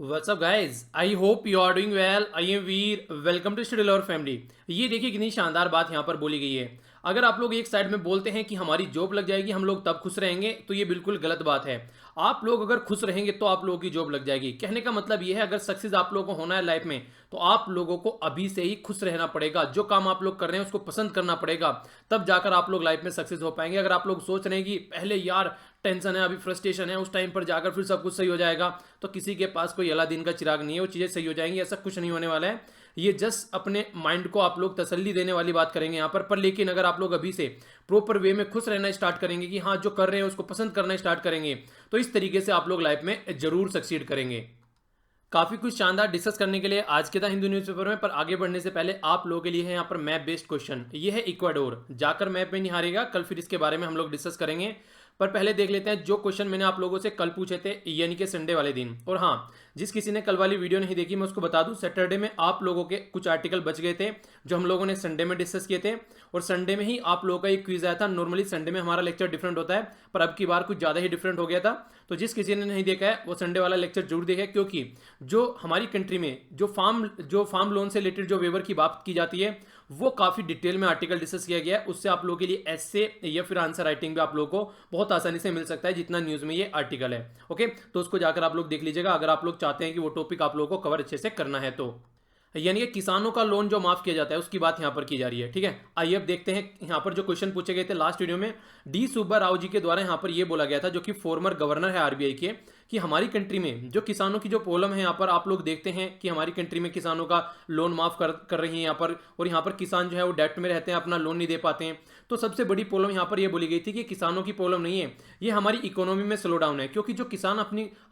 What's up guys? I hope you are doing well. I am Veer. Welcome to study lover family. ये देखिए कितनी शानदार बात यहाँ पर बोली गई है. अगर आप लोग एक साइड में बोलते हैं कि हमारी जॉब लग जाएगी, हम लोग तब खुश रहेंगे, तो ये बिल्कुल गलत बात है. आप लोग अगर खुश रहेंगे तो आप लोगों की जॉब लग जाएगी. कहने का मतलब ये है, अगर सक्सेस आप लोगों को होना है लाइफ में, तो आप लोगों को अभी से ही खुश रहना पड़ेगा. जो काम आप लोग कर रहे हैं उसको पसंद करना पड़ेगा, तब जाकर आप लोग लाइफ में सक्सेस हो पाएंगे. अगर आप लोग सोच रहे हैं कि पहले यार टेंशन है, अभी फ्रस्ट्रेशन है, उस टाइम पर जाकर फिर सब कुछ सही हो जाएगा, तो किसी के पास कोई अलादीन का चिराग नहीं है, वो चीज़ें सही हो जाएंगी. ऐसा कुछ नहीं होने वाला है. ये जस्ट अपने माइंड को आप लोग तसल्ली देने वाली बात करेंगे यहाँ पर. लेकिन अगर आप लोग अभी से प्रॉपर वे में खुश रहना स्टार्ट करेंगे कि हाँ जो कर रहे हैं उसको पसंद करना स्टार्ट करेंगे, तो इस तरीके से आप लोग लाइफ में जरूर सक्सीड करेंगे. काफी कुछ शानदार डिस्कस करने के लिए आज के द हिंदू न्यूज़पेपर में. पर आगे बढ़ने से पहले आप लोगों के लिए है यहाँ पर मैप बेस्ड क्वेश्चन. ये है इक्वाडोर. जाकर मैप में नहीं हारेगा, कल फिर इसके बारे में हम लोग डिस्कस करेंगे. पर पहले देख लेते हैं जो क्वेश्चन मैंने आप लोगों से कल पूछे थे, यानी कि संडे वाले दिन. और हाँ, जिस किसी ने कल वाली वीडियो नहीं देखी, मैं उसको बता दूं, सैटरडे में आप लोगों के कुछ आर्टिकल बच गए थे जो हम लोगों ने संडे में डिस्कस किए थे. और संडे में ही आप लोगों का एक क्विज आया था. नॉर्मली संडे में हमारा लेक्चर डिफरेंट होता है, पर अब की बार कुछ ज़्यादा ही डिफरेंट हो गया था. तो जिस किसी ने नहीं देखा है वो संडे वाला लेक्चर जरूर देखे, क्योंकि जो हमारी कंट्री में जो फार्म लोन से रिलेटेड जो वेवर की बात की जाती है, वो काफ़ी डिटेल में आर्टिकल डिस्कस किया गया है. उससे आप लोगों के लिए ऐसे या फिर आंसर राइटिंग भी आप लोगों को बहुत आसानी से मिल सकता है, जितना न्यूज़ में ये आर्टिकल है. ओके, तो उसको जाकर आप लोग देख लीजिएगा अगर आप लोग चाहते हैं कि वो टॉपिक आप लोगों को कवर अच्छे से करना है. तो यानी कि किसानों का लोन जो माफ किया जाता है उसकी बात यहाँ पर की जा रही है. ठीक है, आइए अब देखते हैं यहाँ पर जो क्वेश्चन पूछे गए थे लास्ट वीडियो में. डी सुब्बा राव जी के द्वारा यहाँ पर ये बोला गया था, जो कि फॉर्मर गवर्नर है आरबीआई के, कि हमारी कंट्री में जो किसानों की जो प्रॉब्लम है, यहाँ पर आप लोग देखते हैं कि हमारी कंट्री में किसानों का लोन माफ कर रही है यहाँ पर. और यहाँ पर किसान जो है वो डेट में रहते हैं, अपना लोन नहीं दे पाते हैं. तो सबसे बड़ी प्रॉब्लम यहाँ पर ये बोली गई थी कि किसानों की प्रॉब्लम नहीं है, ये हमारी इकोनॉमी में स्लो डाउन है. क्योंकि जो किसान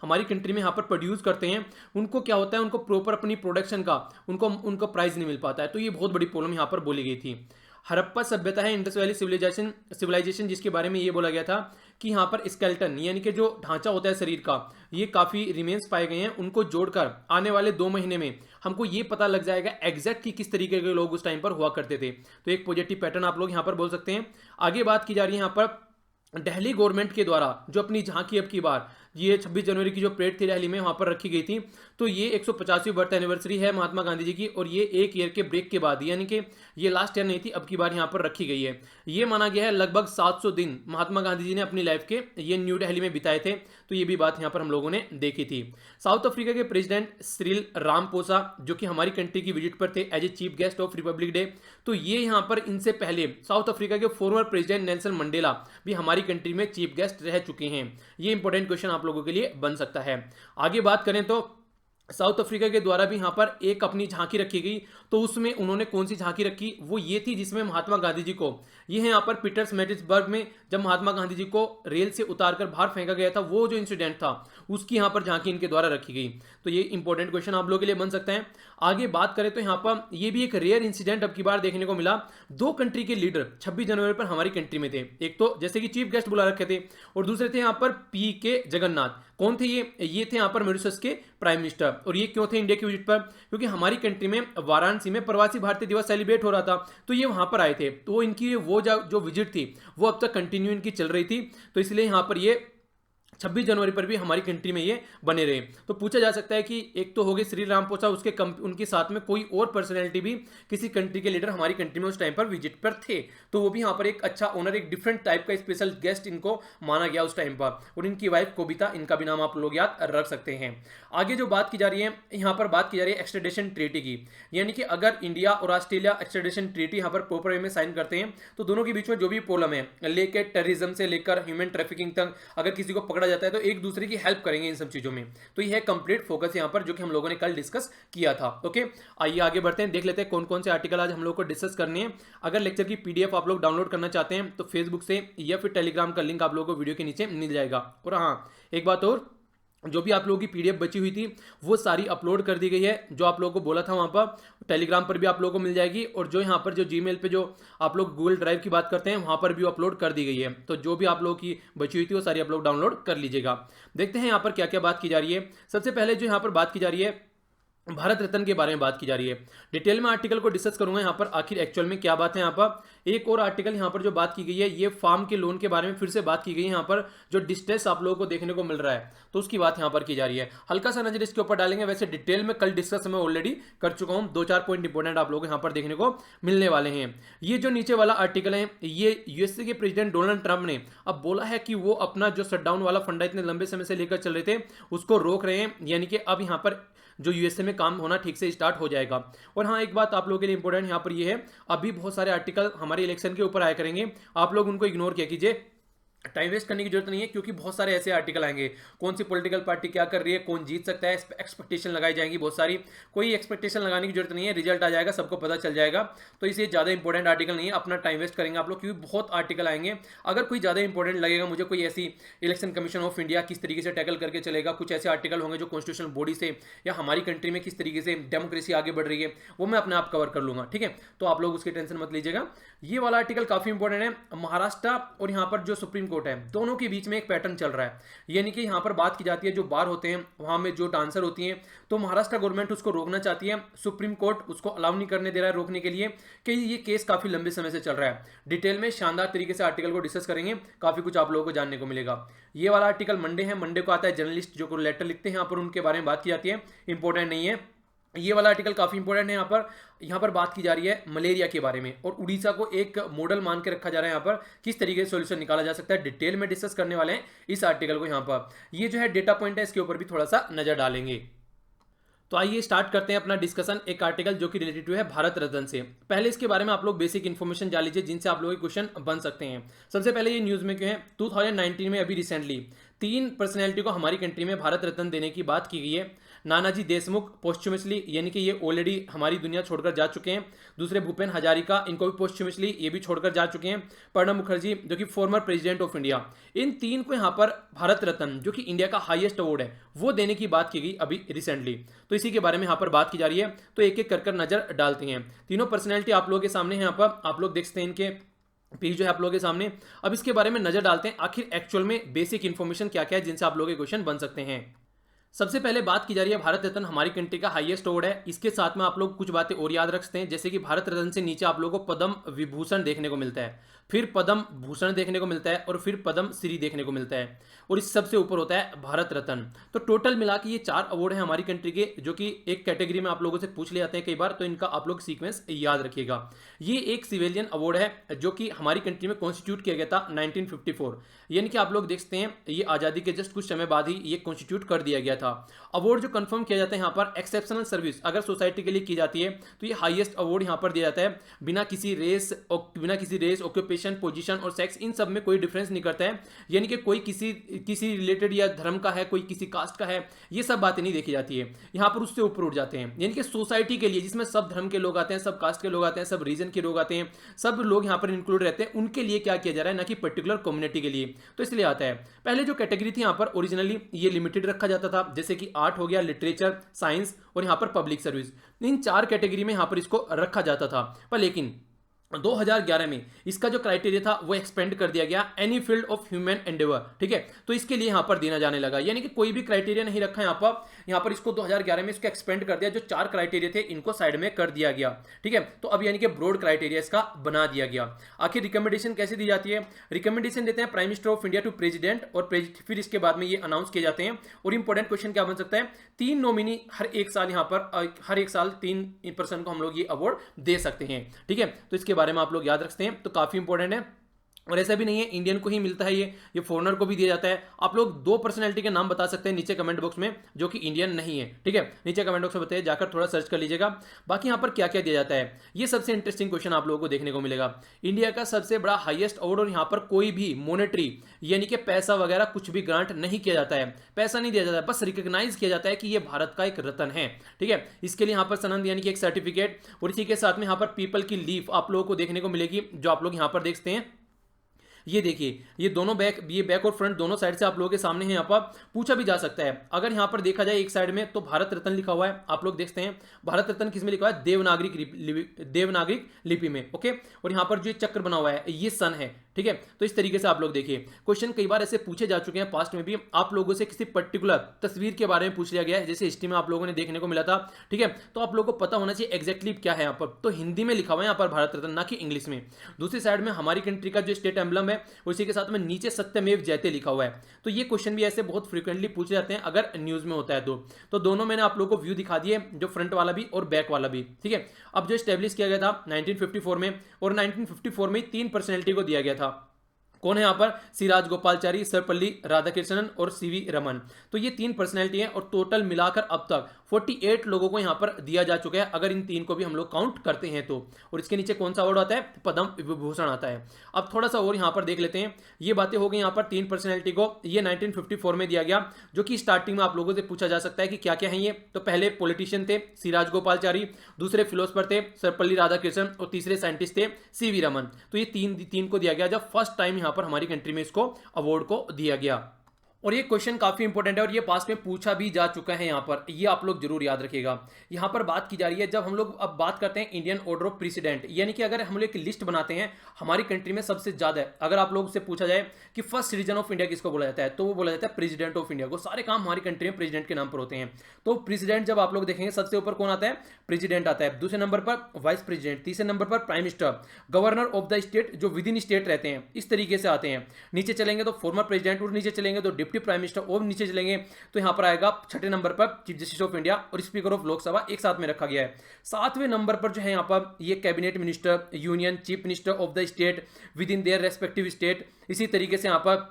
हमारी कंट्री में यहाँ पर प्रोड्यूस करते हैं, उनको क्या होता है, उनको प्रॉपर अपनी प्रोडक्शन का उनको प्राइस नहीं मिल पाता है. तो ये बहुत बड़ी प्रॉब्लम यहाँ पर बोली गई थी. हड़प्पा सभ्यता है, इंडस वैली सिविलाइजेशन जिसके बारे में ये बोला गया था कि यहाँ पर स्केल्टन यानी कि जो ढांचा होता है शरीर का, ये काफ़ी रिमेन्स पाए गए हैं. उनको जोड़कर आने वाले 2 महीने में हमको ये पता लग जाएगा एग्जैक्ट कि किस तरीके के लोग उस टाइम पर हुआ करते थे. तो एक पॉजिटिव पैटर्न आप लोग यहाँ पर बोल सकते हैं. आगे बात की जा रही है यहाँ पर दिल्ली गवर्नमेंट के द्वारा जो अपनी झांकी अब की बार ये 26 जनवरी की जो परेड थी दिल्ली में, वहाँ पर रखी गई थी. तो ये 150वीं बर्थ एनिवर्सरी है महात्मा गांधी जी की, और ये एक ईयर के ब्रेक के बाद, यानी कि ये लास्ट ईयर नहीं थी, अब की बार यहाँ पर रखी गई है. ये माना गया है लगभग 700 दिन महात्मा गांधी जी ने अपनी लाइफ के ये न्यू दिल्ली में बिताए थे. तो ये भी बात यहाँ पर हम लोगों ने देखी थी. साउथ अफ्रीका के प्रेसिडेंट सिरिल रामपोसा, जो कि हमारी कंट्री की विजिट पर थे as a chief guest of Republic Day. तो ये यहाँ पर इनसे पहले साउथ अफ्रीका के फॉर्मर प्रेसिडेंट नेल्सन मंडेला भी हमारी कंट्री में चीफ गेस्ट रह चुके हैं. ये इंपॉर्टेंट क्वेश्चन आप लोगों के लिए बन सकता है. आगे बात करें तो साउथ अफ्रीका के द्वारा भी यहाँ पर एक अपनी झांकी रखी गई. तो उसमें उन्होंने कौन सी झांकी रखी, वो ये थी जिसमें महात्मा गांधी जी को, ये है यहाँ पर पीटर्सबर्ग में, जब महात्मा गांधी जी को रेल से उतारकर बाहर फेंका गया था, वो जो इंसिडेंट था उसकी यहाँ पर झांकी इनके द्वारा रखी गई. तो ये इंपॉर्टेंट क्वेश्चन आप लोगों के लिए बन सकता है. आगे बात करें तो यहाँ पर ये भी एक रेयर इंसिडेंट अब की बार देखने को मिला. 2 कंट्री के लीडर 26 जनवरी पर हमारी कंट्री में थे. एक तो जैसे कि चीफ गेस्ट बुला रखे थे, और दूसरे थे यहाँ पर पी के जगन्नाथ. कौन थे ये थे यहाँ पर मॉरिशस के प्राइम मिनिस्टर. और ये क्यों थे इंडिया की विजिट पर, क्योंकि हमारी कंट्री में वाराणसी में प्रवासी भारतीय दिवस सेलिब्रेट हो रहा था, तो ये वहां पर आए थे. तो इनकी वो जो विजिट थी वो अब तक कंटिन्यू इनकी चल रही थी. तो इसलिए यहाँ पर ये 26 जनवरी पर भी हमारी कंट्री में ये बने रहे. तो पूछा जा सकता है कि एक तो हो गए श्री रामपोसा, उनके साथ में कोई और पर्सनैलिटी भी किसी कंट्री के लीडर हमारी कंट्री में उस टाइम पर विजिट पर थे, तो वो भी यहाँ पर एक अच्छा ऑनर, एक डिफरेंट टाइप का स्पेशल गेस्ट इनको माना गया उस टाइम पर. और इनकी वाइफ कोबिता, इनका भी नाम आप लोग याद रख सकते हैं. आगे जो बात की जा रही है, यहाँ पर बात की जा रही है एक्सट्रेडिशन ट्रीटी की. यानी कि अगर इंडिया और ऑस्ट्रेलिया एक्सट्रेडिशन ट्रीटी यहाँ पर प्रॉपर वे में साइन करते हैं, तो दोनों के बीच में जो भी प्रॉब्लम है, लेकर टेररिज्म से लेकर ह्यूमन ट्रैफिकिंग तक, अगर किसी को पकड़ा जाता है तो एक दूसरे की हेल्प करेंगे इन सब चीजों में. तो यह है कंप्लीट फोकस यहाँ पर, जो कि हम लोगों ने कल डिस्कस किया था. ओके, आइए आगे बढ़ते हैं, देख लेते हैं कौन कौन से आर्टिकल आज हम लोग को डिस्कस करने हैं. अगर लेक्चर की पीडीएफ आप लोग डाउनलोड करना चाहते हैं तो फेसबुक से या फिर टेलीग्राम का लिंक आप लोगों को वीडियो के नीचे मिल जाएगा. और हाँ, एक बात और, जो भी आप लोगों की पीडीएफ बची हुई थी वो सारी अपलोड कर दी गई है. जो आप लोगों को बोला था वहाँ पर टेलीग्राम पर भी आप लोगों को मिल जाएगी, और जो यहाँ पर जो जीमेल पे जो आप लोग गूगल ड्राइव की बात करते हैं वहाँ पर भी अपलोड कर दी गई है. तो जो भी आप लोगों की बची हुई थी वो सारी आप लोग डाउनलोड कर लीजिएगा. देखते हैं यहाँ पर क्या क्या बात की जा रही है. सबसे पहले जो यहाँ पर बात की जा रही है भारत रत्न के बारे में बात की जा रही है। डिटेल में आर्टिकल को डिस्कस करूंगा यहाँ पर, आखिर एक्चुअल में क्या बात है। यहाँ पर एक और आर्टिकल यहाँ पर जो बात की गई है, ये फार्म के लोन के बारे में फिर से बात की गई है। यहाँ पर जो डिस्ट्रेस आप लोगों को देखने को मिल रहा है, तो उसकी बात यहाँ पर की जा रही है। हल्का सा नजर इसके ऊपर डालेंगे। वैसे डिटेल में कल डिस्कस मैं ऑलरेडी कर चुका हूँ, 2-4 पॉइंट इंपॉर्टेंट आप लोगों को यहाँ पर देखने को मिलने वाले हैं। ये जो नीचे वाला आर्टिकल है, ये यूएसए के प्रेसिडेंट डोनाल्ड ट्रंप ने अब बोला है कि वो अपना जो शटडाउन वाला फंडा इतने लंबे समय से लेकर चल रहे थे, उसको रोक रहे हैं। यानी कि अब यहाँ पर जो यूएसए में काम होना ठीक से स्टार्ट हो जाएगा। और हाँ, एक बात आप लोगों के लिए इंपॉर्टेंट यहाँ पर ये है, अभी बहुत सारे आर्टिकल हमारे इलेक्शन के ऊपर आया करेंगे, आप लोग उनको इग्नोर किया कीजिए, टाइम वेस्ट करने की जरूरत नहीं है, क्योंकि बहुत सारे ऐसे आर्टिकल आएंगे, कौन सी पॉलिटिकल पार्टी क्या कर रही है, कौन जीत सकता है, एक्सपेक्टेशन लगाई जाएंगी बहुत सारी। कोई एक्सपेक्टेशन लगाने की जरूरत नहीं है, रिजल्ट आ जाएगा, सबको पता चल जाएगा। तो इसे ज़्यादा इंपॉर्टेंट आर्टिकल नहीं है, अपना टाइम वेस्ट करेंगे आप लोग, क्योंकि बहुत आर्टिकल आएंगे। अगर कोई ज़्यादा इंपॉर्टेंट लगेगा मुझे, कोई ऐसी इलेक्शन कमीशन ऑफ इंडिया किस तरीके से टैकल करके चलेगा, कुछ ऐसे आर्टिकल होंगे जो कॉन्स्टिट्यूशनल बॉडी से या हमारी कंट्री में किस तरीके से डेमोक्रेसी आगे बढ़ रही है, वो मैं अपने आप कवर कर लूंगा, ठीक है। तो आप लोग उसकी टेंशन मत लीजिएगा। ये वाला आर्टिकल काफी इंपॉर्टेंट है। महाराष्ट्र और यहाँ पर जो सुप्रीम कोर्ट है, दोनों के बीच में एक पैटर्न चल रहा है। यानी कि यहाँ पर बात की जाती है, जो बार होते हैं वहां में जो डांसर होती हैं, तो महाराष्ट्र गवर्नमेंट उसको रोकना चाहती है, सुप्रीम कोर्ट उसको अलाउ नहीं करने दे रहा है रोकने के लिए, कि ये केस काफी लंबे समय से चल रहा है। डिटेल में शानदार तरीके से आर्टिकल को डिस्कस करेंगे, काफी कुछ आप लोगों को जानने को मिलेगा। ये वाला आर्टिकल मंडे है, मंडे को आता है जर्नलिस्ट जो लेटर लिखते हैं, यहाँ पर उनके बारे में बात की जाती है, इंपॉर्टेंट नहीं है। ये वाला आर्टिकल काफी इंपॉर्टेंट है। यहाँ पर बात की जा रही है मलेरिया के बारे में, और उड़ीसा को एक मॉडल मान के रखा जा रहा है। यहाँ पर किस तरीके से सॉल्यूशन निकाला जा सकता है, डिटेल में डिस्कस करने वाले हैं इस आर्टिकल को। यहाँ पर ये जो है डेटा पॉइंट है, इसके ऊपर भी थोड़ा सा नजर डालेंगे। तो आइए स्टार्ट करते हैं अपना डिस्कशन, एक आर्टिकल जो कि रिलेटेड है भारत रत्न से। पहले इसके बारे में आप लोग बेसिक इन्फॉर्मेशन जान लीजिए, जिनसे आप लोगों के क्वेश्चन बन सकते हैं। सबसे पहले ये न्यूज में क्यों है, 2019 में अभी रिसेंटली 3 पर्सनैलिटी को हमारी कंट्री में भारत रत्न देने की बात की गई है। नानाजी देशमुख पोस्टुमसली, यानी कि ये ऑलरेडी हमारी दुनिया छोड़कर जा चुके हैं। दूसरे भूपेन हजारिका, इनको भी पोस्टुमसली ये भी छोड़कर जा चुके हैं। प्रणब मुखर्जी जो कि फॉर्मर प्रेसिडेंट ऑफ इंडिया, इन 3 को यहाँ पर भारत रत्न जो कि इंडिया का हाईएस्ट अवार्ड है, वो देने की बात की गई अभी रिसेंटली। तो इसी के बारे में यहाँ पर बात की जा रही है। तो एक एक कर नजर डालते हैं। तीनों पर्सनैलिटी आप लोगों के सामने यहाँ पर आप लोग देख सकते हैं, इनके पेज जो है आप लोगों के सामने। अब इसके बारे में नजर डालते हैं, आखिर एक्चुअल में बेसिक इंफॉर्मेशन क्या क्या है जिनसे आप लोगों के क्वेश्चन बन सकते हैं। सबसे पहले बात की जा रही है, भारत रत्न हमारी कंट्री का हाईएस्ट अवार्ड है। इसके साथ में आप लोग कुछ बातें और याद रखते हैं, जैसे कि भारत रत्न से नीचे आप लोगों को पद्म विभूषण देखने को मिलता है, फिर पद्म भूषण देखने को मिलता है, और फिर पद्म श्री देखने को मिलता है, और इस सबसे ऊपर होता है भारत रत्न। तो टोटल मिला के ये 4 अवार्ड है हमारी कंट्री के, जो कि एक कैटेगरी में आप लोगों से पूछ ले जाते हैं कई बार, तो इनका आप लोग सीक्वेंस याद रखिएगा। ये एक सिविलियन अवार्ड है जो कि हमारी कंट्री में कॉन्स्टिट्यूट किया गया था 1954, यानी कि आप लोग देख सकते हैं ये आज़ादी के जस्ट कुछ समय बाद ही ये कॉन्स्टिट्यूट कर दिया गया था। अवार्ड जो कंफर्म किया जाता है यहाँ पर, एक्सेप्शनल सर्विस अगर सोसाइटी के लिए की जाती है, तो ये हाईएस्ट अवार्ड यहाँ पर दिया जाता है। बिना किसी रेस ऑक्यूपेशन, पोजीशन और सेक्स, इन सब में कोई डिफरेंस नहीं करता है। यानी कि कोई किसी रिलेटेड या धर्म का है, कोई किसी कास्ट का है, ये सब बातें नहीं देखी जाती है। यहाँ पर उससे ऊपर उठ जाते हैं, यानी कि सोसाइटी के लिए, जिसमें सब धर्म के लोग आते हैं, सब कास्ट के लोग आते हैं, सब रीजन के लोग आते हैं, सब लोग यहाँ पर इंक्लूड रहते हैं, उनके लिए क्या किया जा रहा है, ना कि पर्टिकुलर कम्युनिटी के लिए। तो इसलिए आता है। पहले जो कैटेगरी थी यहाँ पर ओरिजिनली ये लिमिटेड रखा जाता था, जैसे कि आर्ट हो गया, लिटरेचर, साइंस और यहाँ पर पब्लिक सर्विस, इन 4 कैटेगरी में यहाँ पर इसको रखा जाता था। पर लेकिन 2011 में इसका जो क्राइटेरिया था वो एक्सपेंड कर दिया गया, any field of human Endeavour, ठीक है। तो इसके लिए यहां पर देना जाने लगा, यानी कि कोई भी क्राइटेरिया नहीं रखा यहां पर इसको 2011 में इसको एक्सपेंड कर दिया, जो 4 क्राइटेरिया थे इनको साइड में कर दिया गया, ठीक है। तो अब यानी कि ब्रॉड क्राइटेरिया इसका बना दिया गया। आखिर रिकमेंडेशन कैसे दी जाती है, रिकमेंडेशन देते हैं prime minister of India to president, और फिर इसके बाद में ये अनाउंस किए जाते हैं। और इंपॉर्टेंट क्वेश्चन क्या बन सकता है, 3 नॉमिनी हर एक साल, यहाँ पर हर एक साल 3 पर्सन को हम लोग ये अवार्ड दे सकते हैं, ठीक है। तो इसके बारे में आप लोग याद रखते हैं, तो काफी इंपॉर्टेंट है। और ऐसा भी नहीं है इंडियन को ही मिलता है, ये फॉरेनर को भी दिया जाता है। आप लोग 2 पर्सनैलिटी के नाम बता सकते हैं नीचे कमेंट बॉक्स में, जो कि इंडियन नहीं है, ठीक है। नीचे कमेंट बॉक्स में बताइए, जाकर थोड़ा सर्च कर लीजिएगा। बाकी यहाँ पर क्या क्या दिया जाता है, ये सबसे इंटरेस्टिंग क्वेश्चन आप लोगों को देखने को मिलेगा। इंडिया का सबसे बड़ा हाईएस्ट अवार्ड, और यहाँ पर कोई भी मॉनेटरी यानी कि पैसा वगैरह कुछ भी ग्रांट नहीं किया जाता है, पैसा नहीं दिया जाता है, बस रिकॉग्नाइज किया जाता है कि ये भारत का एक रत्न है, ठीक है। इसके लिए यहाँ पर सनद यानी कि एक सर्टिफिकेट, और इसी के साथ में यहाँ पर पीपल की लीफ आप लोगों को देखने को मिलेगी, जो आप लोग यहाँ पर देखते हैं। ये देखिए, ये बैक और फ्रंट दोनों साइड से आप लोगों के सामने है, यहाँ पर पूछा भी जा सकता है। अगर यहाँ पर देखा जाए एक साइड में तो भारत रत्न लिखा हुआ है, आप लोग देखते हैं भारत रत्न किस में लिखा हुआ है, देवनागरिक लिपि में, ओके। और यहाँ पर जो चक्र बना हुआ है ये सन है, ठीक है। तो इस तरीके से आप लोग देखिए, क्वेश्चन कई बार ऐसे पूछे जा चुके हैं पास्ट में भी, आप लोगों से किसी पर्टिकुलर तस्वीर के बारे में पूछ लिया गया है, जैसे हिस्ट्री में आप लोगों ने देखने को मिला था, ठीक है। तो आप लोगों को पता होना चाहिए एग्जैक्टली क्या है यहाँ पर, तो हिंदी में लिखा हुआ है यहाँ पर भारत रत्न, ना कि इंग्लिश में। दूसरी साइड में हमारी कंट्री का जो स्टेट एम्बलम है उसी के साथ में नीचे सत्यमेव जयते लिखा हुआ है। तो ये क्वेश्चन भी ऐसे बहुत फ्रीक्वेंटली पूछे जाते हैं अगर न्यूज में होता है तो दोनों मैंने आप लोगों को व्यू दिखा दिए, जो फ्रंट वाला भी और बैक वाला भी, ठीक है। अब जो स्टैब्लिश किया गया था 1954 में, और 1954 में 3 पर्सनैलिटी को दिया गया था। कौन है यहाँ पर, सी राजगोपालचारी, सर्वपल्ली राधाकृष्णन और सीवी रमन। तो ये 3 पर्सनैलिटी हैं और टोटल मिलाकर अब तक 48 लोगों को यहाँ पर दिया जा चुका है, अगर इन 3 को भी हम लोग काउंट करते हैं तो। और इसके नीचे कौन सा अवार्ड आता है, पद्म विभूषण आता है। अब थोड़ा सा और यहाँ पर देख लेते हैं, ये बातें हो गई यहाँ पर 3 पर्सनैलिटी को, ये 1954 में दिया गया, जो कि स्टार्टिंग में आप लोगों से पूछा जा सकता है कि क्या क्या है ये। तो पहले पॉलिटिशियन थे सी राजगोपालचारी, दूसरे फिलोसफर थे सर्वपल्ली राधाकृष्णन और तीसरे साइंटिस्ट थे सीवी रमन। तो ये तीन को दिया गया जब फर्स्ट टाइम यहाँ पर हमारी कंट्री में इसको अवार्ड को दिया गया। और ये क्वेश्चन काफी इंपॉर्टेंट है और ये पास्ट में पूछा भी जा चुका है, यहाँ पर ये आप लोग जरूर याद रखिएगा। यहाँ पर बात की जा रही है, जब हम लोग अब बात करते हैं इंडियन ऑर्डर ऑफ प्रेसिडेंट, यानी कि अगर हम लोग एक लिस्ट बनाते हैं हमारी कंट्री में सबसे ज्यादा, अगर आप लोग से पूछा जाए कि फर्स्ट सिटीजन ऑफ इंडिया किसको बोला जाता है, तो वो बोला जाता है प्रेसिडेंट ऑफ इंडिया को। सारे काम हमारी कंट्री में प्रेसिडेंट के नाम पर होते हैं। तो प्रेसिडेंट जब आप लोग देखेंगे सबसे ऊपर कौन आता है, प्रेसिडेंट आता है, दूसरे नंबर पर वाइस प्रेसिडेंट, तीसरे नंबर पर prime minister, governor of the state जो विद इन स्टेट रहते हैं, इस तरीके से आते हैं। नीचे चलेंगे तो फॉर्मर प्रेसिडेंट, और नीचे चलेंगे तो डिप्टी प्राइम मिनिस्टर, और नीचे चलेंगे तो यहां पर आएगा छठे नंबर पर चीफ जस्टिस ऑफ इंडिया और स्पीकर ऑफ लोकसभा, एक साथ में रखा गया है। सातवें नंबर पर जो है यहां पर ये cabinet minister, union chief minister of the state with in their respective state. इसी तरीके से यहां पर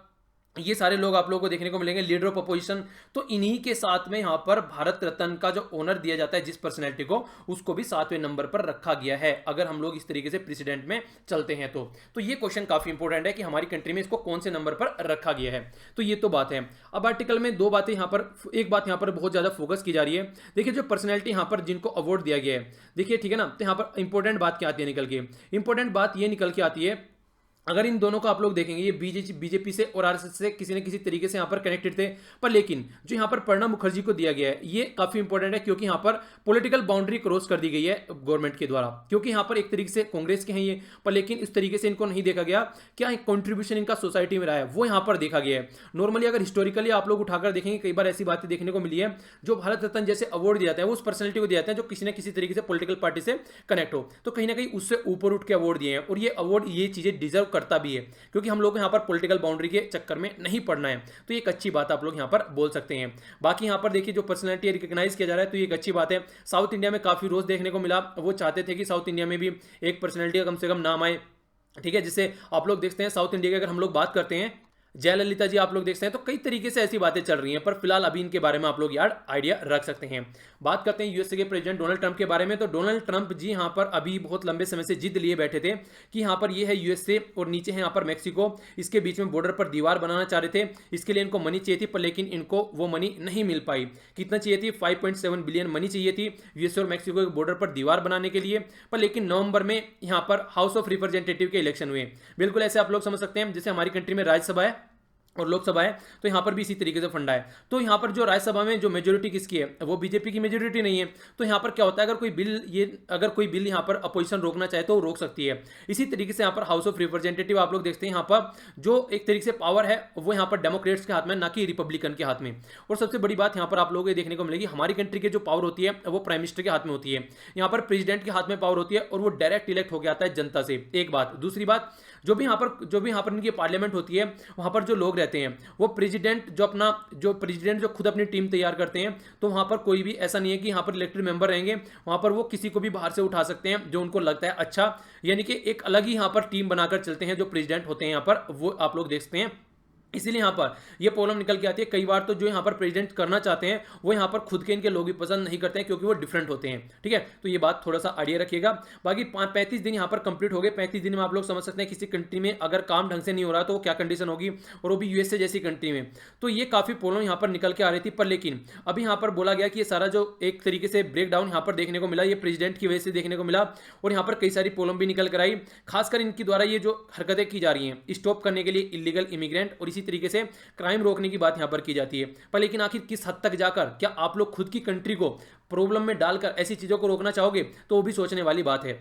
ये सारे लोग आप लोगों को देखने को मिलेंगे, लीडर ऑफ अपोजिशन। तो इन्हीं के साथ में यहां पर भारत रत्न का जो ऑनर दिया जाता है जिस पर्सनैलिटी को, उसको भी 7वें नंबर पर रखा गया है, अगर हम लोग इस तरीके से प्रेसिडेंट में चलते हैं तो ये क्वेश्चन काफी इंपॉर्टेंट है कि हमारी कंट्री में इसको कौन से नंबर पर रखा गया है। तो ये तो बात है। अब आर्टिकल में 2 बातें यहां पर, एक बात यहां पर बहुत ज्यादा फोकस की जा रही है। देखिए जो पर्सनैलिटी यहां पर जिनको अवार्ड दिया गया है, देखिए ठीक है ना, तो यहां पर इंपॉर्टेंट बात क्या आती है निकल के, इंपॉर्टेंट बात ये निकल के आती है, अगर इन दोनों को आप लोग देखेंगे ये बीजेपी से और आरएसएस से किसी न किसी तरीके से यहाँ पर कनेक्टेड थे, पर लेकिन जो यहाँ पर प्रणब मुखर्जी को दिया गया है ये काफी इंपॉर्टेंट है, क्योंकि यहाँ पर पॉलिटिकल बाउंड्री क्रॉस कर दी गई है गवर्नमेंट के द्वारा, क्योंकि यहाँ पर एक तरीके से कांग्रेस के हैं ये, पर लेकिन इस तरीके से इनको नहीं देखा गया क्या कॉन्ट्रीब्यूशन इनका सोसाइटी में रहा है, वो यहाँ पर देखा गया है। नॉर्मली अगर हिस्टोरिकली आप लोग उठाकर देखेंगे कई बार ऐसी बातें देखने को मिली है, जो भारत रत्न जैसे अवार्ड दिया जाता है वो उस पर्सनैलिटी को दिया जाता है जो किसी न किसी तरीके से पॉलिटिकल पार्टी से कनेक्ट हो, तो कहीं ना कहीं उससे ऊपर उठ के अवार्ड दिए हैं, और ये अवार्ड ये चीजें डिजर्व करता भी है, क्योंकि हम लोग यहाँ पर पॉलिटिकल बाउंड्री के चक्कर में नहीं पड़ना है। तो ये एक अच्छी बात आप लोग यहाँ पर बोल सकते हैं। बाकी यहाँ पर देखिए जो पर्सनैलिटी रिकॉग्नाइज किया जा रहा है, तो ये एक अच्छी बात है। साउथ इंडिया में काफी रोज देखने को मिला, वो चाहते थे कि साउथ इंडिया में भी एक पर्सनैलिटी का कम से कम नाम आए, ठीक है। जिससे आप लोग देखते हैं साउथ इंडिया की अगर हम लोग बात करते हैं, जयललिता जी आप लोग देखते हैं, तो कई तरीके से ऐसी बातें चल रही हैं, पर फिलहाल अभी इनके बारे में आप लोग यार आइडिया रख सकते हैं। बात करते हैं यूएसए के प्रेसिडेंट डोनाल्ड ट्रंप के बारे में, तो डोनाल्ड ट्रंप जी यहाँ पर अभी बहुत लंबे समय से जिद लिए बैठे थे कि यहाँ पर ये है यूएसए और नीचे है यहाँ पर मैक्सिको, इसके बीच में बॉर्डर पर दीवार बनाना चाह रहे थे। इसके लिए इनको मनी चाहिए थी, पर लेकिन इनको वो मनी नहीं मिल पाई। कितना चाहिए थी, 5.7 बिलियन मनी चाहिए थी यूएसए और मैक्सिको के बॉर्डर पर दीवार बनाने के लिए, पर लेकिन नवंबर में यहाँ पर हाउस ऑफ रिप्रेजेंटेटिव के इलेक्शन हुए। बिल्कुल ऐसे आप लोग समझ सकते हैं जैसे हमारी कंट्री में राज्यसभा है और लोकसभा है, तो यहाँ पर भी इसी तरीके से फंडा है। तो यहाँ पर जो राज्यसभा में जो मेजोरिटी किसकी है, वो बीजेपी की मेजोरिटी नहीं है। तो यहाँ पर क्या होता है, अगर कोई बिल यहाँ पर अपोजिशन रोकना चाहे तो वो रोक सकती है। इसी तरीके से यहाँ पर हाउस ऑफ रिप्रेजेंटेटिव आप लोग देखते हैं, यहाँ पर जो एक तरीके से पावर है वो यहाँ पर डेमोक्रेट्स के हाथ में, ना कि रिपब्लिकन के हाथ में। और सबसे बड़ी बात यहाँ पर आप लोगों को देखने को मिलेगी, हमारी कंट्री की जो पावर होती है वो प्राइम मिनिस्टर के हाथ में होती है, यहाँ पर प्रेसिडेंट के हाथ में पावर होती है, और वो डायरेक्ट इलेक्ट होकर आता है जनता से। एक बात। दूसरी बात, जो भी यहाँ पर इनकी पार्लियामेंट होती है, वहाँ पर जो लोग रहते हैं वो प्रेसिडेंट जो खुद अपनी टीम तैयार करते हैं, तो वहाँ पर कोई भी ऐसा नहीं है कि यहाँ पर इलेक्टेड मेंबर रहेंगे, वहाँ पर वो किसी को भी बाहर से उठा सकते हैं जो उनको लगता है अच्छा, यानी कि एक अलग ही यहाँ पर टीम बनाकर चलते हैं जो प्रेसिडेंट होते हैं यहाँ पर, वो आप लोग देखते हैं इसीलिए यहाँ पर ये प्रॉब्लम निकल के आती है। कई बार तो जो यहाँ पर प्रेसिडेंट करना चाहते हैं वो यहाँ पर खुद के इनके लोग भी पसंद नहीं करते हैं, क्योंकि वो डिफरेंट होते हैं। ठीक है, तो ये बात थोड़ा सा आइडिया रखिएगा। बाकी 35 दिन यहाँ पर कंप्लीट हो गए। 35 दिन में आप लोग समझ सकते हैं किसी कंट्री में अगर काम ढंग से नहीं हो रहा तो वो क्या कंडीशन होगी, और वो भी यूएसए जैसी कंट्री में। तो ये काफ़ी प्रॉब्लम यहाँ पर निकल के आ रही थी। पर लेकिन अभी यहाँ पर बोला गया कि ये सारा जो एक तरीके से ब्रेक डाउन यहाँ पर देखने को मिला, ये प्रेसिडेंट की वजह से देखने को मिला, और यहाँ पर कई सारी प्रॉब्लम भी निकल कर आई। खासकर इनकी द्वारा ये जो हरकतें की जा रही हैं स्टॉप करने के लिए इलीगल इमिग्रेंट, और इसी तरीके से क्राइम रोकने की बात यहां पर की जाती है। पर लेकिन आखिर किस हद तक जाकर क्या आप लोग खुद की कंट्री को प्रॉब्लम में डालकर ऐसी चीजों को रोकना चाहोगे, तो वो भी सोचने वाली बात है।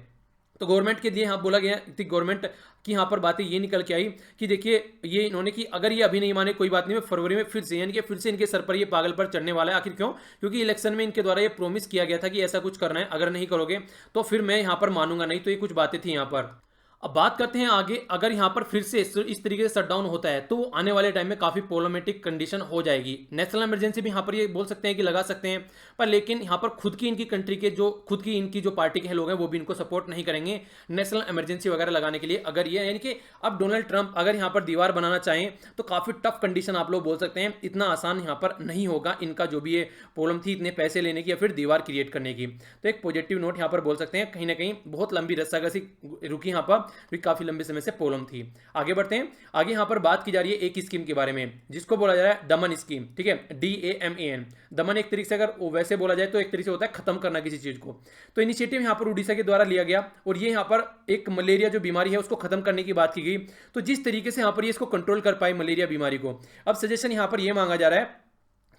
तो गवर्नमेंट के लिए यहां बोला गया, गवर्नमेंट की यहां पर बातें ये निकल के आई कि देखिए ये इन्होंने कि अगर ये अभी नहीं माने कोई बात नहीं, मैं फरवरी में फिर से, यानी कि फिर से इनके सर पर ये पागल पर चढ़ने वाला है। आखिर क्यों? क्योंकि इलेक्शन में इनके द्वारा ये प्रॉमिस किया गया था कि ऐसा कुछ करना है, अगर नहीं करोगे तो फिर मैं यहां पर मानूंगा नहीं। तो ये कुछ बातें थी यहां पर। अब बात करते हैं आगे। अगर यहाँ पर फिर से इस तरीके से शटडाउन होता है तो आने वाले टाइम में काफ़ी प्रॉब्लमेटिक कंडीशन हो जाएगी। नेशनल इमरजेंसी भी यहाँ पर ये बोल सकते हैं कि लगा सकते हैं, पर लेकिन यहाँ पर खुद की इनकी कंट्री के जो खुद की इनकी जो पार्टी के लोग हैं वो भी इनको सपोर्ट नहीं करेंगे नेशनल इमरजेंसी वगैरह लगाने के लिए। अगर ये यानी कि अब डोनाल्ड ट्रंप अगर यहाँ पर दीवार बनाना चाहें तो काफ़ी टफ कंडीशन आप लोग बोल सकते हैं। इतना आसान यहाँ पर नहीं होगा इनका जो भी ये प्रॉब्लम थी इतने पैसे लेने की या फिर दीवार क्रिएट करने की। तो एक पॉजिटिव नोट यहाँ पर बोल सकते हैं, कहीं ना कहीं बहुत लंबी रस्साकसी रुकी यहाँ पर, काफ़ी लंबे समय से प्रॉब्लम थी। आगे बढ़ते हैं। आगे यहां पर बात की जा रही है एक स्कीम के बारे में जिसको बोला जा रहा है दमन स्कीम। ठीक है, DAMAN। दमन एक तरीके से अगर वैसे बोला जाए तो एक तरीके से होता है खत्म करना किसी चीज को। तो इनिशिएटिव यहां पर उड़ीसा के द्वारा लिया गया, और ये यहां पर एक मलेरिया जो बीमारी है उसको खत्म करने की बात की गई। तो जिस तरीके से यहां पर ये इसको कंट्रोल कर पाए मलेरिया बीमारी को, अब सजेशन यहां पर यह मांगा जा रहा है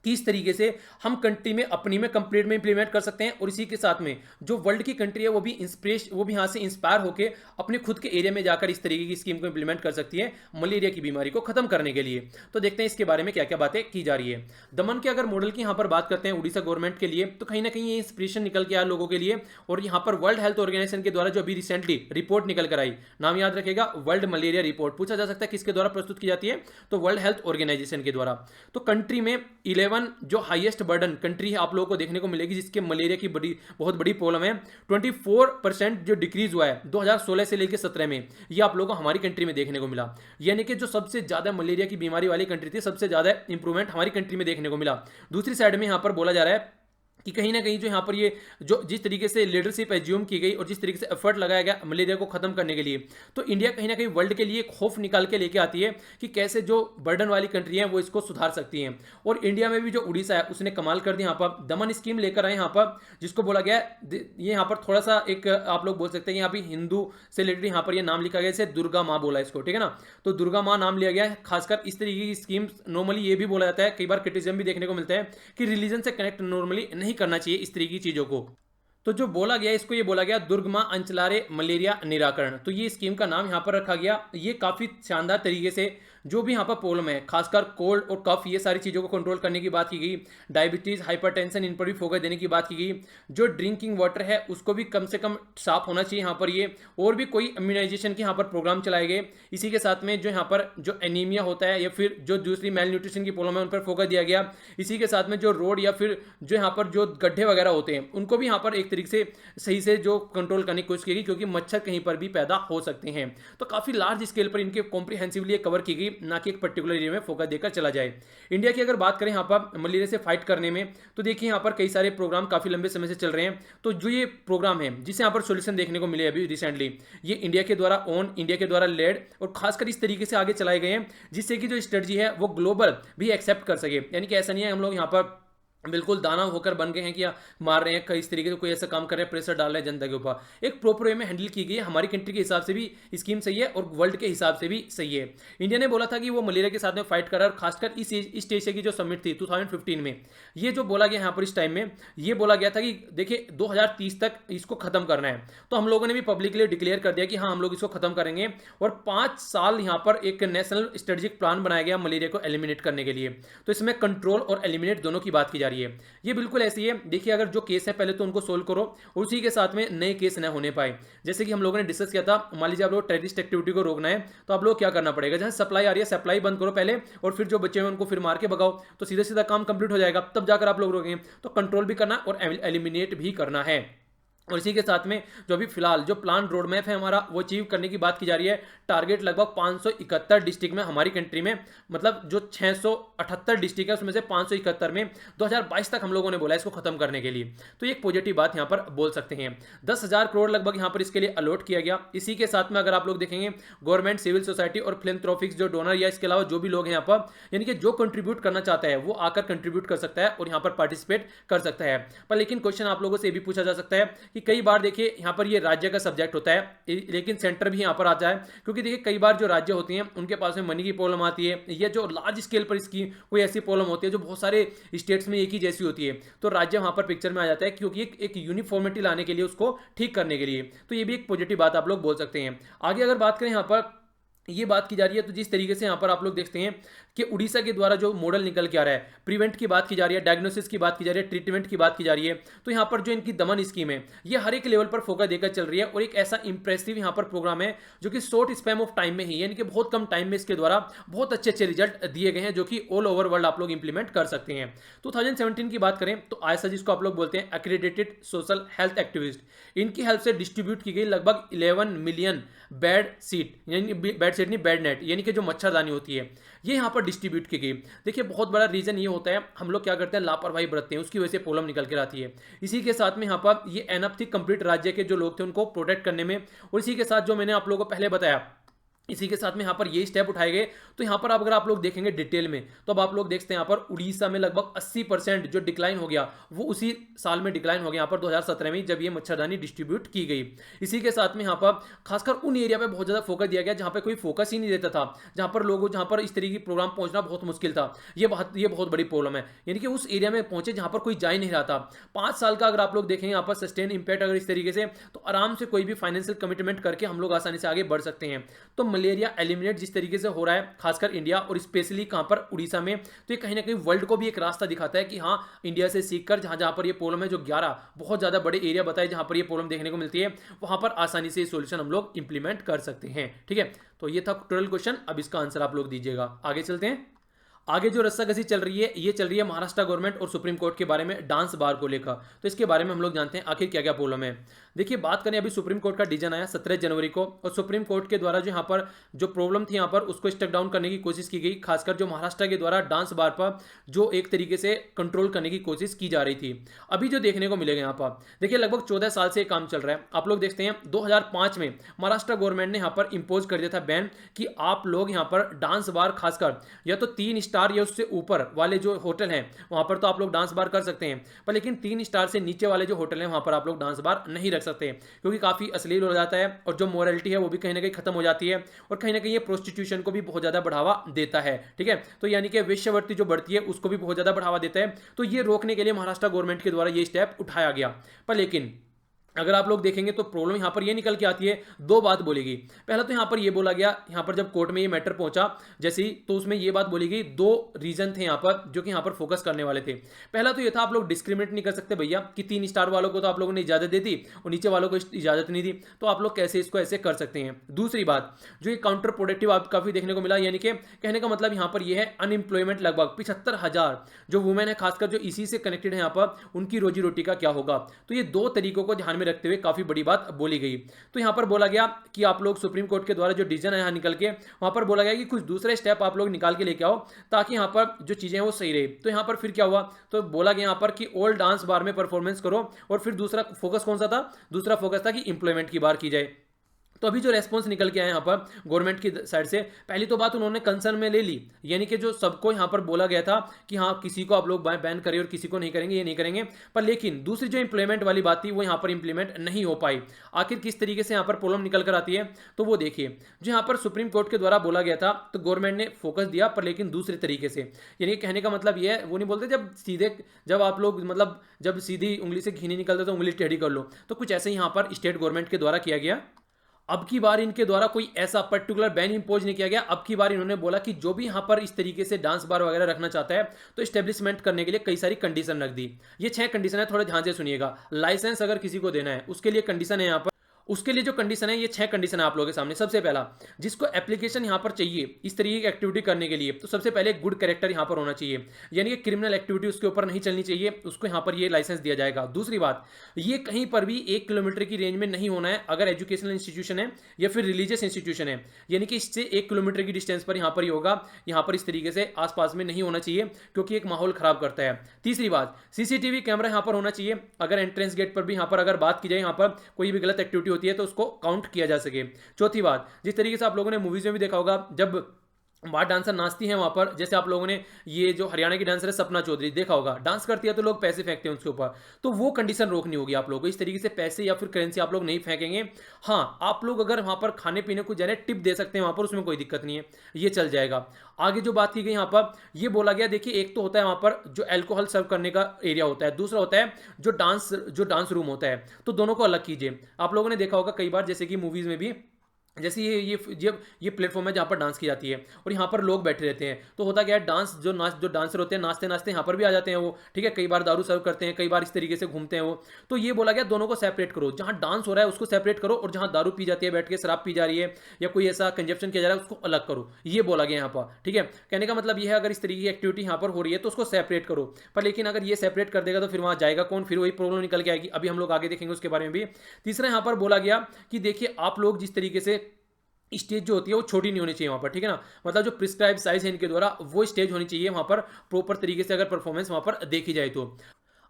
किस तरीके से हम कंट्री में अपनी में कंप्लीट में इंप्लीमेंट कर सकते हैं, और इसी के साथ में जो वर्ल्ड की कंट्री है वो भी यहाँ से इंस्पायर होकर अपने खुद के एरिया में जाकर इस तरीके की स्कीम को इंप्लीमेंट कर सकती है मलेरिया की बीमारी को खत्म करने के लिए। तो देखते हैं इसके बारे में क्या क्या बातें की जा रही है। दमन के अगर मॉडल की यहाँ पर बात करते हैं उड़ीसा गवर्नमेंट के लिए, तो कहीं ना कहीं ये इंस्पिरेशन निकल के आया लोगों के लिए। और यहाँ पर वर्ल्ड हेल्थ ऑर्गेनाइजेशन के द्वारा जो अभी रिसेंटली रिपोर्ट निकल कर आई, नाम याद रखेगा, वर्ल्ड मलेरिया रिपोर्ट। पूछा जा सकता है किसके द्वारा प्रस्तुत की जाती है, तो वर्ल्ड हेल्थ ऑर्गेनाइजेशन के द्वारा। तो कंट्री में 11 जो हाईएस्ट बर्डन कंट्री है आप लोगों को देखने को मिलेगी जिसके मलेरिया की बहुत बड़ी प्रॉब्लम है। 24% जो डिक्रीज हुआ है 2016 से लेकर 17 में, ये आप लोगों को हमारी कंट्री में देखने को मिला। यानी कि जो सबसे ज्यादा मलेरिया की बीमारी वाली कंट्री थी, सबसे ज्यादा इंप्रूवमेंट हमारी कंट्री में देखने को मिला। दूसरी साइड में यहां पर बोला जा रहा है कि कहीं ना कहीं जो यहाँ पर ये जो जिस तरीके से लीडरशिप एज्यूम की गई और जिस तरीके से एफर्ट लगाया गया मलेरिया को खत्म करने के लिए, तो इंडिया कहीं ना कहीं वर्ल्ड के लिए खौफ निकाल के लेके आती है कि कैसे जो बर्डन वाली कंट्री है वो इसको सुधार सकती हैं। और इंडिया में भी जो उड़ीसा है उसने कमाल कर दिया, यहाँ पर दमन स्कीम लेकर आए यहाँ पर, जिसको बोला गया ये यहाँ पर थोड़ा सा एक आप लोग बोल सकते हैं यहाँ पर हिंदू से रिलेटेड यहाँ पर ये नाम लिखा गया, जैसे दुर्गा माँ बोला इसको। ठीक है ना, तो दुर्गा माँ नाम लिया गया है। खासकर इस तरीके की स्कीम नॉर्मली ये भी बोला जाता है, कई बार क्रिटिसिज्म भी देखने को मिलता है कि रिलीजन से कनेक्ट नॉर्मली नहीं करना चाहिए इस तरीके की चीजों को। तो जो बोला गया इसको ये बोला गया दुर्ग मां अंचलारे मलेरिया निराकरण। तो ये स्कीम का नाम यहां पर रखा गया। ये काफी शानदार तरीके से जो भी यहाँ पर प्रॉब्लम है, खासकर कोल्ड और कफ, ये सारी चीज़ों को कंट्रोल करने की बात की गई। डायबिटीज़, हाइपरटेंशन, इन पर भी फोकस देने की बात की गई। जो ड्रिंकिंग वाटर है उसको भी कम से कम साफ होना चाहिए यहाँ पर ये, और भी कोई इम्यूनाइजेशन के यहाँ पर प्रोग्राम चलाए गए। इसी के साथ में जो यहाँ पर जो एनीमिया होता है या फिर जो दूसरी मेल न्यूट्रिशन की प्रॉब्लम है उन पर फोकस दिया गया। इसी के साथ में जो रोड या फिर जो यहाँ पर जो गड्ढे वगैरह होते हैं उनको भी यहाँ पर एक तरीके से सही से जो कंट्रोल करने की कोशिश की गई, क्योंकि मच्छर कहीं पर भी पैदा हो सकते हैं। तो काफ़ी लार्ज स्केल पर इनके कॉम्प्रिहेंसिवली कवर की गई, ना कि एक पर्टिकुलर एरिया में फोकस देकर चला जाए। इंडिया की अगर बात करें यहाँ पर मलेरिया से फाइट करने में, तो देखिए यहाँ पर कई सारे प्रोग्राम काफ़ी लंबे समय से चल रहे हैं। तो जो ये प्रोग्राम है जिसे यहाँ पर सोल्यूशन देखने को मिले अभी रिसेंटली, ये इंडिया के द्वारा ओन, इंडिया के द्वारा लेड और खासकर इस तरीके से आगे चलाए गए हैं जिससे कि जो स्ट्रेटजी है वो ग्लोबल भी एक्सेप्ट कर सके। यानी कि ऐसा नहीं है हम लोग यहाँ पर बिल्कुल दाना होकर बन गए हैं कि मार रहे हैं, इस तरीके से कोई ऐसा काम कर रहे हैं, प्रेशर डाल रहे हैं जनता के ऊपर। एक प्रॉपर वे में हैंडल की गई है। हमारी कंट्री के हिसाब से भी स्कीम सही है और वर्ल्ड के हिसाब से भी सही है। इंडिया ने बोला था कि वो मलेरिया के साथ में फाइट कर रहा है, और खासकर इस ईस्ट एशिया की जो समिट थी 2015 में, ये जो बोला गया यहाँ पर इस टाइम में, ये बोला गया था कि देखिए 2030 तक इसको खत्म करना है। तो हम लोगों ने भी पब्लिकली डिक्लेयर कर दिया कि हाँ हम लोग इसको खत्म करेंगे, और 5 साल यहाँ पर एक नेशनल स्ट्रेटेजिक प्लान बनाया गया मलेरिया को एलिमिनेट करने के लिए। तो इसमें कंट्रोल और एलिमिनेट दोनों की बात की जा रही है। ये बिल्कुल ऐसी है। देखिए अगर जो केस है पहले तो उनको सोल्व करो, और उसी के साथ में नए केस न होने पाए। जैसे कि हम लोगों ने डिस्कस किया था, मान लीजिए आप लोग टेररिस्ट एक्टिविटी को रोकना है तो आप लोग क्या करना पड़ेगा, जहां सप्लाई आ रही है सप्लाई बंद करो पहले, और फिर जो बच्चे हैं उनको फिर मार के भगाओ, तो सीधा सीधा काम कंप्लीट हो जाएगा, तब जाकर आप लोग रोकेंगे। तो कंट्रोल भी करना और एलिमिनेट भी करना है। और इसी के साथ में जो अभी फिलहाल जो प्लान रोड मैप है हमारा वो अचीव करने की बात की जा रही है। टारगेट लगभग 571 डिस्ट्रिक्ट में हमारी कंट्री में, मतलब जो 678 डिस्ट्रिक्ट है उसमें से 571 में 2022 तक हम लोगों ने बोला इसको खत्म करने के लिए। तो एक पॉजिटिव बात यहाँ पर बोल सकते हैं। 10,000 करोड़ लगभग यहाँ पर इसके लिए अलॉट किया गया। इसी के साथ में अगर आप लोग देखेंगे गवर्नमेंट, सिविल सोसाइटी और फिलैंथ्रोपिक्स जो डोनर या इसके अलावा जो भी लोग हैं यहाँ पर, यानी कि जो कंट्रीब्यूट करना चाहता है वो आकर कंट्रीब्यूट कर सकता है और यहाँ पर पार्टिसिपेट कर सकता है। पर लेकिन क्वेश्चन आप लोगों से भी पूछा जा सकता है कि कई बार देखिए यहाँ पर ये राज्य का सब्जेक्ट होता है लेकिन सेंटर भी यहाँ पर आता है, क्योंकि देखिए कई बार जो राज्य होती हैं उनके पास में मनी की प्रॉब्लम आती है, या जो लार्ज स्केल पर इसकी कोई ऐसी प्रॉब्लम होती है जो बहुत सारे स्टेट्स में एक ही जैसी होती है, तो राज्य वहाँ पर पिक्चर में आ जाता है, क्योंकि एक यूनिफॉर्मिटी लाने के लिए, उसको ठीक करने के लिए। तो ये भी एक पॉजिटिव बात आप लोग बोल सकते हैं। आगे अगर बात करें यहाँ पर, ये बात की जा रही है तो जिस तरीके से यहाँ पर आप लोग देखते हैं कि उड़ीसा के द्वारा जो मॉडल निकल के आ रहा है, प्रिवेंट की बात की जा रही है, डायग्नोसिस की बात की जा रही है, ट्रीटमेंट की बात की जा रही है, तो यहाँ पर जो इनकी दमन स्कीम है ये हर एक लेवल पर फोकस देकर चल रही है और एक ऐसा इंप्रेसिव यहाँ पर प्रोग्राम है जो कि शॉर्ट स्पैम ऑफ टाइम में ही, यानी कि बहुत कम टाइम में इसके द्वारा बहुत अच्छे अच्छे रिजल्ट दिए गए हैं जो कि ऑल ओवर वर्ल्ड आप लोग इंप्लीमेंट कर सकते हैं। 2017 की बात करें तो आईएसआ जिसको आप लोग बोलते हैं एक्रेडिटेड सोशल हेल्थ एक्टिविस्ट, इनकी हेल्प से डिस्ट्रीब्यूट की गई लगभग 11 मिलियन बेड सीट, यानी बेड सीट नहीं बेड नेट, यानी कि जो मच्छरदानी होती है ये यहाँ पर डिस्ट्रीब्यूट की गई। देखिए बहुत बड़ा रीजन ये होता है, हम लोग क्या करते हैं लापरवाही बरतते हैं, उसकी वजह से प्रॉब्लम निकल कर आती है। इसी के साथ में यहाँ पर ये एनफ थी कंप्लीट राज्य के जो लोग थे उनको प्रोटेक्ट करने में, और इसी के साथ जो मैंने आप लोगों को पहले बताया, इसी के साथ में यहाँ पर ये स्टेप उठाए गए। तो यहाँ पर अगर आप लोग देखेंगे डिटेल में तो अब आप लोग देखते हैं यहाँ पर उड़ीसा में लगभग 80% जो डिक्लाइन हो गया वो उसी साल में डिक्लाइन हो गया, यहाँ पर 2017 में जब ये मच्छरदानी डिस्ट्रीब्यूट की गई। इसी के साथ में यहाँ पर खासकर उन एरिया पे बहुत ज़्यादा फोकस दिया गया जहाँ पर कोई फोकस ही नहीं देता था, जहाँ पर लोगों, जहाँ पर इस तरीके की प्रोग्राम पहुँचना बहुत मुश्किल था। ये बहुत बड़ी प्रॉब्लम है, यानी कि उस एरिया में पहुंचे जहाँ पर कोई जा ही नहीं रहा था। 5 साल का अगर आप लोग देखेंगे यहाँ पर सस्टेन इंपैक्ट अगर इस तरीके से, तो आराम से कोई भी फाइनेंशियल कमिटमेंट करके हम लोग आसानी से आगे बढ़ सकते हैं। तो मलेरिया एलिमिनेट जिस तरीके से हो रहा है खासकर इंडिया और स्पेशली कहां पर उड़ीसा में, तो ये कहीं ना कहीं वर्ल्ड को भी एक रास्ता दिखाता है कि हाँ इंडिया से सीखकर जहां जहां पर ये प्रॉब्लम है, जो 11 बहुत ज्यादा बड़े एरिया बताए जहां पर ये प्रॉब्लम देखने को मिलती है, वहां पर आसानी से सोल्यूशन हम लोग इंप्लीमेंट कर सकते हैं। ठीक है, तो ये था टोटल क्वेश्चन। अब इसका आंसर आप लोग दीजिएगा। आगे चलते हैं। आगे जो रस्साकसी चल रही है ये चल रही है महाराष्ट्र गवर्नमेंट और सुप्रीम कोर्ट के बारे में डांस बार को लेकर। तो इसके बारे में हम लोग जानते हैं आखिर क्या क्या प्रॉब्लम है। देखिए बात करें, अभी सुप्रीम कोर्ट का डिसीजन आया 17 जनवरी को, और सुप्रीम कोर्ट के द्वारा जो यहाँ पर जो प्रॉब्लम थी यहाँ पर उसको स्टक डाउन करने की कोशिश की गई, खासकर जो महाराष्ट्र के द्वारा डांस बार पर जो एक तरीके से कंट्रोल करने की कोशिश की जा रही थी। अभी जो देखने को मिलेगा यहाँ पर देखिए लगभग 14 साल से काम चल रहा है। आप लोग देखते हैं 2005 में महाराष्ट्र गवर्नमेंट ने यहाँ पर इंपोज कर दिया था बैन कि आप लोग यहाँ पर डांस बार खासकर या तो 3 स्टार या उससे ऊपर वाले जो होटल हैं वहां पर तो आप लोग डांस बार कर सकते हैं, पर लेकिन 3 स्टार से नीचे वाले जो होटल हैं वहां पर आप लोग डांस बार नहीं रख सकते, क्योंकि काफी अश्लील हो जाता है और जो मोरालिटी है वो भी कहीं ना कहीं खत्म हो जाती है, और कहीं ना कहीं ये प्रोस्टिट्यूशन को भी बहुत ज्यादा बढ़ावा देता है। ठीक है, तो यानी कि वेश्यावृत्ति जो बढ़ती है उसको भी बहुत ज्यादा बढ़ावा देता है। तो ये रोकने के लिए महाराष्ट्र गवर्नमेंट के द्वारा ये स्टेप उठाया गया। पर लेकिन अगर आप लोग देखेंगे तो प्रॉब्लम यहां पर ये निकल के आती है, 2 बात बोलेगी। पहला तो यहां पर ये बोला गया, यहां पर जब कोर्ट में ये मैटर पहुंचा जैसे ही, तो उसमें ये बात बोली गई, 2 रीजन थे यहां पर जो कि यहां पर फोकस करने वाले थे। पहला तो ये था आप लोग डिस्क्रिमिनेट नहीं कर सकते भैया कि 3 स्टार वालों को तो आप लोगों ने इजाजत दे दी और नीचे वालों को इजाजत नहीं दी, तो आप लोग कैसे इसको ऐसे कर सकते हैं। दूसरी बात जो ये काउंटर प्रोडक्टिव आप काफी देखने को मिला, यानी कि कहने का मतलब यहां पर यह है अनएम्प्लॉयमेंट लगभग 75,000 जो वुमेन है खासकर जो इसी से कनेक्टेड है, यहां पर उनकी रोजी रोटी का क्या होगा। तो ये 2 तरीकों को ध्यान में रखते हुए काफी बड़ी बात बोली गई। तो यहां पर बोला गया कि आप लोग सुप्रीम कोर्ट के द्वारा जो डिसीजन है यहां निकल के, वहां पर बोला गया कि कुछ दूसरे स्टेप आप लोग निकाल के लेके आओ ताकि यहां पर जो चीजें हैं वो सही रहे। तो यहां पर फिर क्या हुआ, तो बोला गया यहां पर कि ओल्ड डांस बार में परफॉर्मेंस करो, और फिर दूसरा फोकस कौन सा था, दूसरा फोकस था कि इंप्लॉयमेंट की बार की जाए। तो अभी जो रेस्पॉन्स निकल के आया यहाँ पर गवर्नमेंट की साइड से, पहली तो बात उन्होंने कंसर्न में ले ली, यानी कि जो सबको यहाँ पर बोला गया था कि हाँ किसी को आप लोग बैन करें और किसी को नहीं करेंगे, ये नहीं करेंगे। पर लेकिन दूसरी जो इंप्लीमेंट वाली बात थी वो यहाँ पर इंप्लीमेंट नहीं हो पाई। आखिर किस तरीके से यहाँ पर प्रॉब्लम निकल कर आती है, तो वो देखिए जो यहाँ पर सुप्रीम कोर्ट के द्वारा बोला गया था तो गवर्नमेंट ने फोकस दिया, पर लेकिन दूसरे तरीके से। यानी कहने का मतलब ये है, वो नहीं बोलते जब आप लोग मतलब जब सीधी उंगली से घी नहीं निकलता तो उंगली टेढ़ी कर लो, तो कुछ ऐसे यहाँ पर स्टेट गवर्नमेंट के द्वारा किया गया। अब की बार इनके द्वारा कोई ऐसा पर्टिकुलर बैन इंपोज नहीं किया गया। अब की बार इन्होंने बोला कि जो भी यहां पर इस तरीके से डांस बार वगैरह रखना चाहता है तो एस्टेब्लिशमेंट करने के लिए कई सारी कंडीशन रख दी। ये 6 कंडीशन है, थोड़े ध्यान से सुनिएगा। लाइसेंस अगर किसी को देना है उसके लिए कंडीशन है यहाँ पर, उसके लिए जो कंडीशन है, ये 6 कंडीशन है आप लोगों के सामने। सबसे पहला, जिसको एप्लीकेशन यहाँ पर चाहिए इस तरीके की एक्टिविटी करने के लिए, तो सबसे पहले गुड कैरेक्टर यहाँ पर होना चाहिए, यानी कि क्रिमिनल एक्टिविटी उसके ऊपर नहीं चलनी चाहिए, उसको यहाँ पर ये लाइसेंस दिया जाएगा। दूसरी बात, ये कहीं पर भी 1 किलोमीटर की रेंज में नहीं होना है अगर एजुकेशनल इंस्टीट्यूशन है या फिर रिलीजियस इंस्टीट्यूशन है, यानी कि इससे 1 किलोमीटर की डिस्टेंस पर यहाँ पर ही होगा, यहाँ पर इस तरीके से आसपास में नहीं होना चाहिए, क्योंकि एक माहौल खराब करता है। तीसरी बात, सीसीटीवी कैमरा यहाँ पर होना चाहिए, अगर एंट्रेंस गेट पर भी यहाँ पर अगर बात की जाए, यहाँ पर कोई भी गलत एक्टिविटी होती है तो उसको काउंट किया जा सके। चौथी बात, जिस तरीके से आप लोगों ने मूवीज में भी देखा होगा, जब बाहर डांसर नाचती हैं वहां पर, जैसे आप लोगों ने ये जो हरियाणा की डांसर है सपना चौधरी देखा होगा, डांस करती है तो लोग पैसे फेंकते हैं उसके ऊपर, तो वो कंडीशन रोकनी होगी आप लोगों को। इस तरीके से पैसे या फिर करेंसी आप लोग नहीं फेंकेंगे। हाँ, आप लोग अगर वहां पर खाने पीने को जाने टिप दे सकते हैं वहां पर, उसमें कोई दिक्कत नहीं है, ये चल जाएगा। आगे जो बात की गई यहाँ पर, ये बोला गया, देखिए एक तो होता है वहां पर जो एल्कोहल सर्व करने का एरिया होता है, दूसरा होता है जो डांस रूम होता है, तो दोनों को अलग कीजिए। आप लोगों ने देखा होगा कई बार, जैसे कि मूवीज में भी, जैसे ये प्लेटफॉर्म है जहाँ पर डांस की जाती है और यहाँ पर लोग बैठे रहते हैं, तो होता क्या है, जो डांसर होते हैं नाचते नाचते यहाँ पर भी आ जाते हैं वो, ठीक है, कई बार दारू सर्व करते हैं, कई बार इस तरीके से घूमते हैं वो। तो ये बोला गया दोनों को सेपरेट करो, जहाँ डांस हो रहा है उसको सेपरेट करो, और जहाँ दारू पी जाती है, बैठ के शराब पी जा रही है या कोई ऐसा कंजप्शन किया जा रहा है, उसको अलग करो, ये बोला गया यहाँ पर। ठीक है, कहने का मतलब ये है, अगर इस तरीके की एक्टिविटी यहाँ पर हो रही है तो उसको सेपरेट करो, पर लेकिन अगर ये सेपरेट कर देगा तो फिर वहाँ जाएगा कौन, फिर वही प्रॉब्लम निकल के आएगी। अभी हम लोग आगे देखेंगे उसके बारे में भी। तीसरा यहाँ पर बोला गया कि देखिए आप लोग जिस तरीके से स्टेज जो होती है वो छोटी नहीं होनी चाहिए वहाँ पर, ठीक है ना, मतलब जो प्रिस्क्राइब साइज है इनके द्वारा वो स्टेज होनी चाहिए वहाँ पर, प्रॉपर तरीके से अगर परफॉर्मेंस वहाँ पर देखी जाए तो।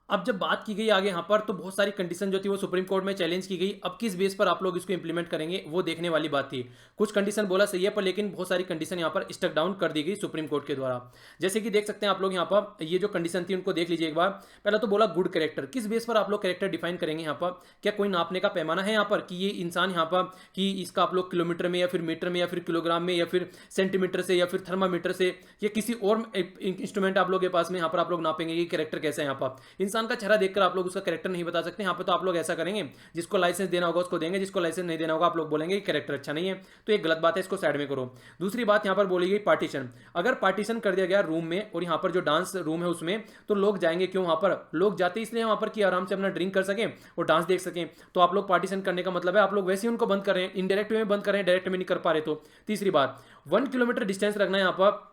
अब जब बात की गई आगे यहाँ पर, तो बहुत सारी कंडीशन जो थी वो सुप्रीम कोर्ट में चैलेंज की गई। अब किस बेस पर आप लोग इसको इंप्लीमेंट करेंगे वो देखने वाली बात थी। कुछ कंडीशन बोला सही है, पर लेकिन बहुत सारी कंडीशन यहाँ पर स्टक डाउन कर दी गई सुप्रीम कोर्ट के द्वारा। जैसे कि देख सकते हैं आप लोग यहाँ पर, ये जो कंडीशन थी उनको देख लीजिए एक बार। पहला तो बोला गुड कैरेक्टर, किस बेस पर आप लोग कैरेक्टर डिफाइन करेंगे यहाँ पर, क्या कोई नापने का पैमाना है यहाँ पर कि ये इंसान यहाँ पर, कि इसका आप लोग किलोमीटर में या फिर मीटर में या फिर किलोग्राम में या फिर सेंटीमीटर से या फिर थर्मामीटर से या किसी और इंस्ट्रूमेंट आप लोग के पास में यहाँ पर आप लोग नापेंगे कि कैरेक्टर कैसा है। यहाँ पर इंसान का चेहरा देखकर आप लोग उसका कैरेक्टर नहीं बता सकते। यहाँ पे तो आप लोग ऐसा करेंगे, जिसको लाइसेंस देना होगा उसको देंगे, जिसको लाइसेंस नहीं देना होगा आप लोग बोलेंगे कि कैरेक्टर अच्छा नहीं है, तो ये गलत बात है, इसको साइड में करो। दूसरी बात यहाँ पर बोली गई पार्टीशन, अगर पार्टीशन कर दिया गया रूम में और यहाँ पर जो डांस रूम है उसमें, तो लोग जाएंगे क्यों वहाँ पर, लोग जाते इसलिए वहाँ पर कि आराम से अपना ड्रिंक कर सकें और डांस देख सकें। तो आप लोग पार्टीशन करने का मतलब है आप लोग वैसे ही उनको बंद कर रहे हैं, इनडायरेक्ट वे में बंद कर रहे हैं, डायरेक्ट में नहीं कर पा रहे। तो तीसरी बात, 1 किलोमीटर डिस्टेंस रखना है यहाँ पर,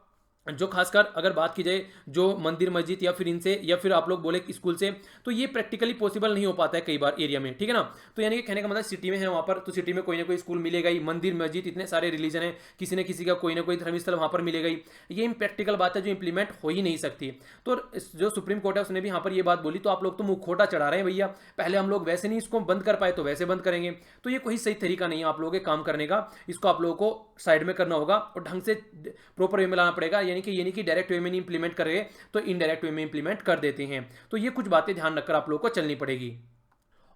जो खासकर अगर बात की जाए जो मंदिर मस्जिद या फिर इनसे या फिर आप लोग बोले स्कूल से, तो ये प्रैक्टिकली पॉसिबल नहीं हो पाता है कई बार एरिया में, ठीक है ना। तो यानी कि कहने का मतलब सिटी में है वहाँ पर, तो सिटी में कोई ना कोई स्कूल मिलेगा ही, मंदिर मस्जिद इतने सारे रिलीजन है, किसी न किसी का कोई ना कोई धर्मस्थल वहाँ पर मिलेगा ही। ये इम्प्रैक्टिकल बात है जो इंप्लीमेंट हो ही नहीं सकती। तो जो सुप्रीम कोर्ट है उसने भी यहाँ पर ये बात बोली, तो आप लोग तो मुखोटा चढ़ा रहे हैं भैया, पहले हम लोग वैसे नहीं इसको बंद कर पाए तो वैसे बंद करेंगे, तो ये कोई सही तरीका नहीं है आप लोगों के काम करने का। इसको आप लोगों को साइड में करना होगा और ढंग से प्रॉपर वे में लाना पड़ेगा, यानी कि डायरेक्ट वे में नहीं इंप्लीमेंट कर रहे तो इनडायरेक्ट वे में इंप्लीमेंट कर देते हैं। तो ये कुछ बातें ध्यान रखकर आप लोगों को चलनी पड़ेगी।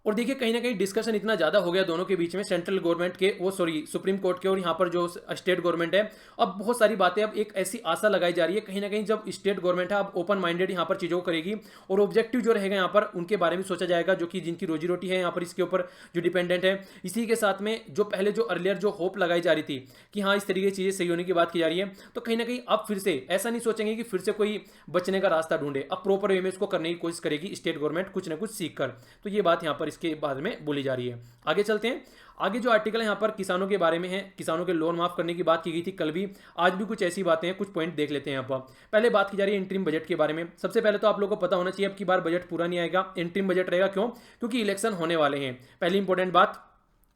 और देखिए कहीं ना कहीं डिस्कशन इतना ज़्यादा हो गया दोनों के बीच में, सेंट्रल गवर्नमेंट के सुप्रीम कोर्ट के और यहाँ पर जो स्टेट गवर्नमेंट है। अब बहुत सारी बातें, अब एक ऐसी आशा लगाई जा रही है कहीं ना कहीं जब स्टेट गवर्नमेंट है अब ओपन माइंडेड यहाँ पर चीज़ों को करेगी और ऑब्जेक्टिव जो रहेगा यहाँ पर उनके बारे में सोचा जाएगा, जो कि जिनकी रोजी रोटी है यहाँ पर इसके ऊपर जो डिपेंडेंट है। इसी के साथ में जो पहले जो अर्लियर जो होप लगाई जा रही थी कि हाँ इस तरीके की चीज़ें सही होने की बात की जा रही है, तो कहीं ना कहीं अब फिर से ऐसा नहीं सोचेंगे कि फिर से कोई बचने का रास्ता ढूंढे, अब प्रॉपर वे में इसको करने की कोशिश करेगी स्टेट गवर्नमेंट कुछ ना कुछ सीख कर। तो ये बात यहाँ पर इसके बाद में बोली जा रही है। आगे चलते हैं। आगे जो आर्टिकल है यहाँ पर किसानों के बारे में है, किसानों के लोन माफ करने की बात की गई थी कल भी, आज भी कुछ ऐसी बातें हैं, कुछ पॉइंट देख लेते हैं यहाँ पर। पहले बात की जा रही है इंटरिम बजट के बारे में। सबसे पहले तो आप लोगों को पता होना चाहिए अब की बार बजट पूरा नहीं आएगा, इंटरिम बजट रहेगा। क्यों? क्योंकि इलेक्शन होने वाले हैं। पहली इंपॉर्टेंट बात,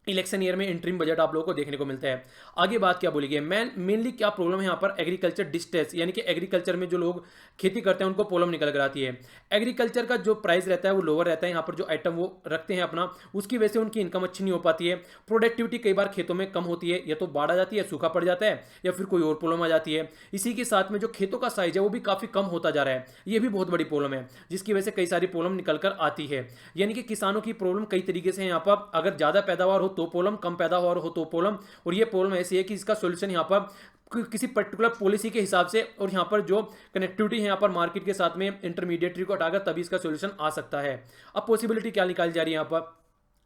इलेक्शन ईयर में इंटरिम बजट आप लोगों को देखने को मिलता है। आगे बात क्या बोली गई, मेनली क्या प्रॉब्लम है यहाँ पर, एग्रीकल्चर डिस्ट्रेस, यानी कि एग्रीकल्चर में जो लोग खेती करते हैं उनको प्रॉब्लम निकल कर आती है। एग्रीकल्चर का जो प्राइस रहता है वो लोअर रहता है, यहाँ पर जो आइटम वो रखते हैं अपना, उसकी वजह से उनकी इनकम अच्छी नहीं हो पाती है। प्रोडक्टिविटी कई बार खेतों में कम होती है, या तो बाढ़ आ जाती है, सूखा पड़ जाता है, या फिर कोई और प्रॉब्लम आ जाती है। इसी के साथ में जो खेतों का साइज है वो भी काफ़ी कम होता जा रहा है, ये भी बहुत बड़ी प्रॉब्लम है, जिसकी वजह से कई सारी प्रॉब्लम निकल कर आती है। यानी कि किसानों की प्रॉब्लम कई तरीके से यहाँ पर, अगर ज़्यादा पैदावार हो तो प्रॉब्लम, कम पैदावार हो तो प्रॉब्लम। और ये प्रॉब्लम ऐसी है कि इसका सॉल्यूशन यहाँ पर किसी पर्टिकुलर पॉलिसी के हिसाब से और यहाँ पर जो कनेक्टिविटी है यहाँ पर मार्केट के साथ में इंटरमीडिएटरी को हटाकर तभी इसका सॉल्यूशन आ सकता है। अब पॉसिबिलिटी क्या निकाली जा रही है यहाँ पर,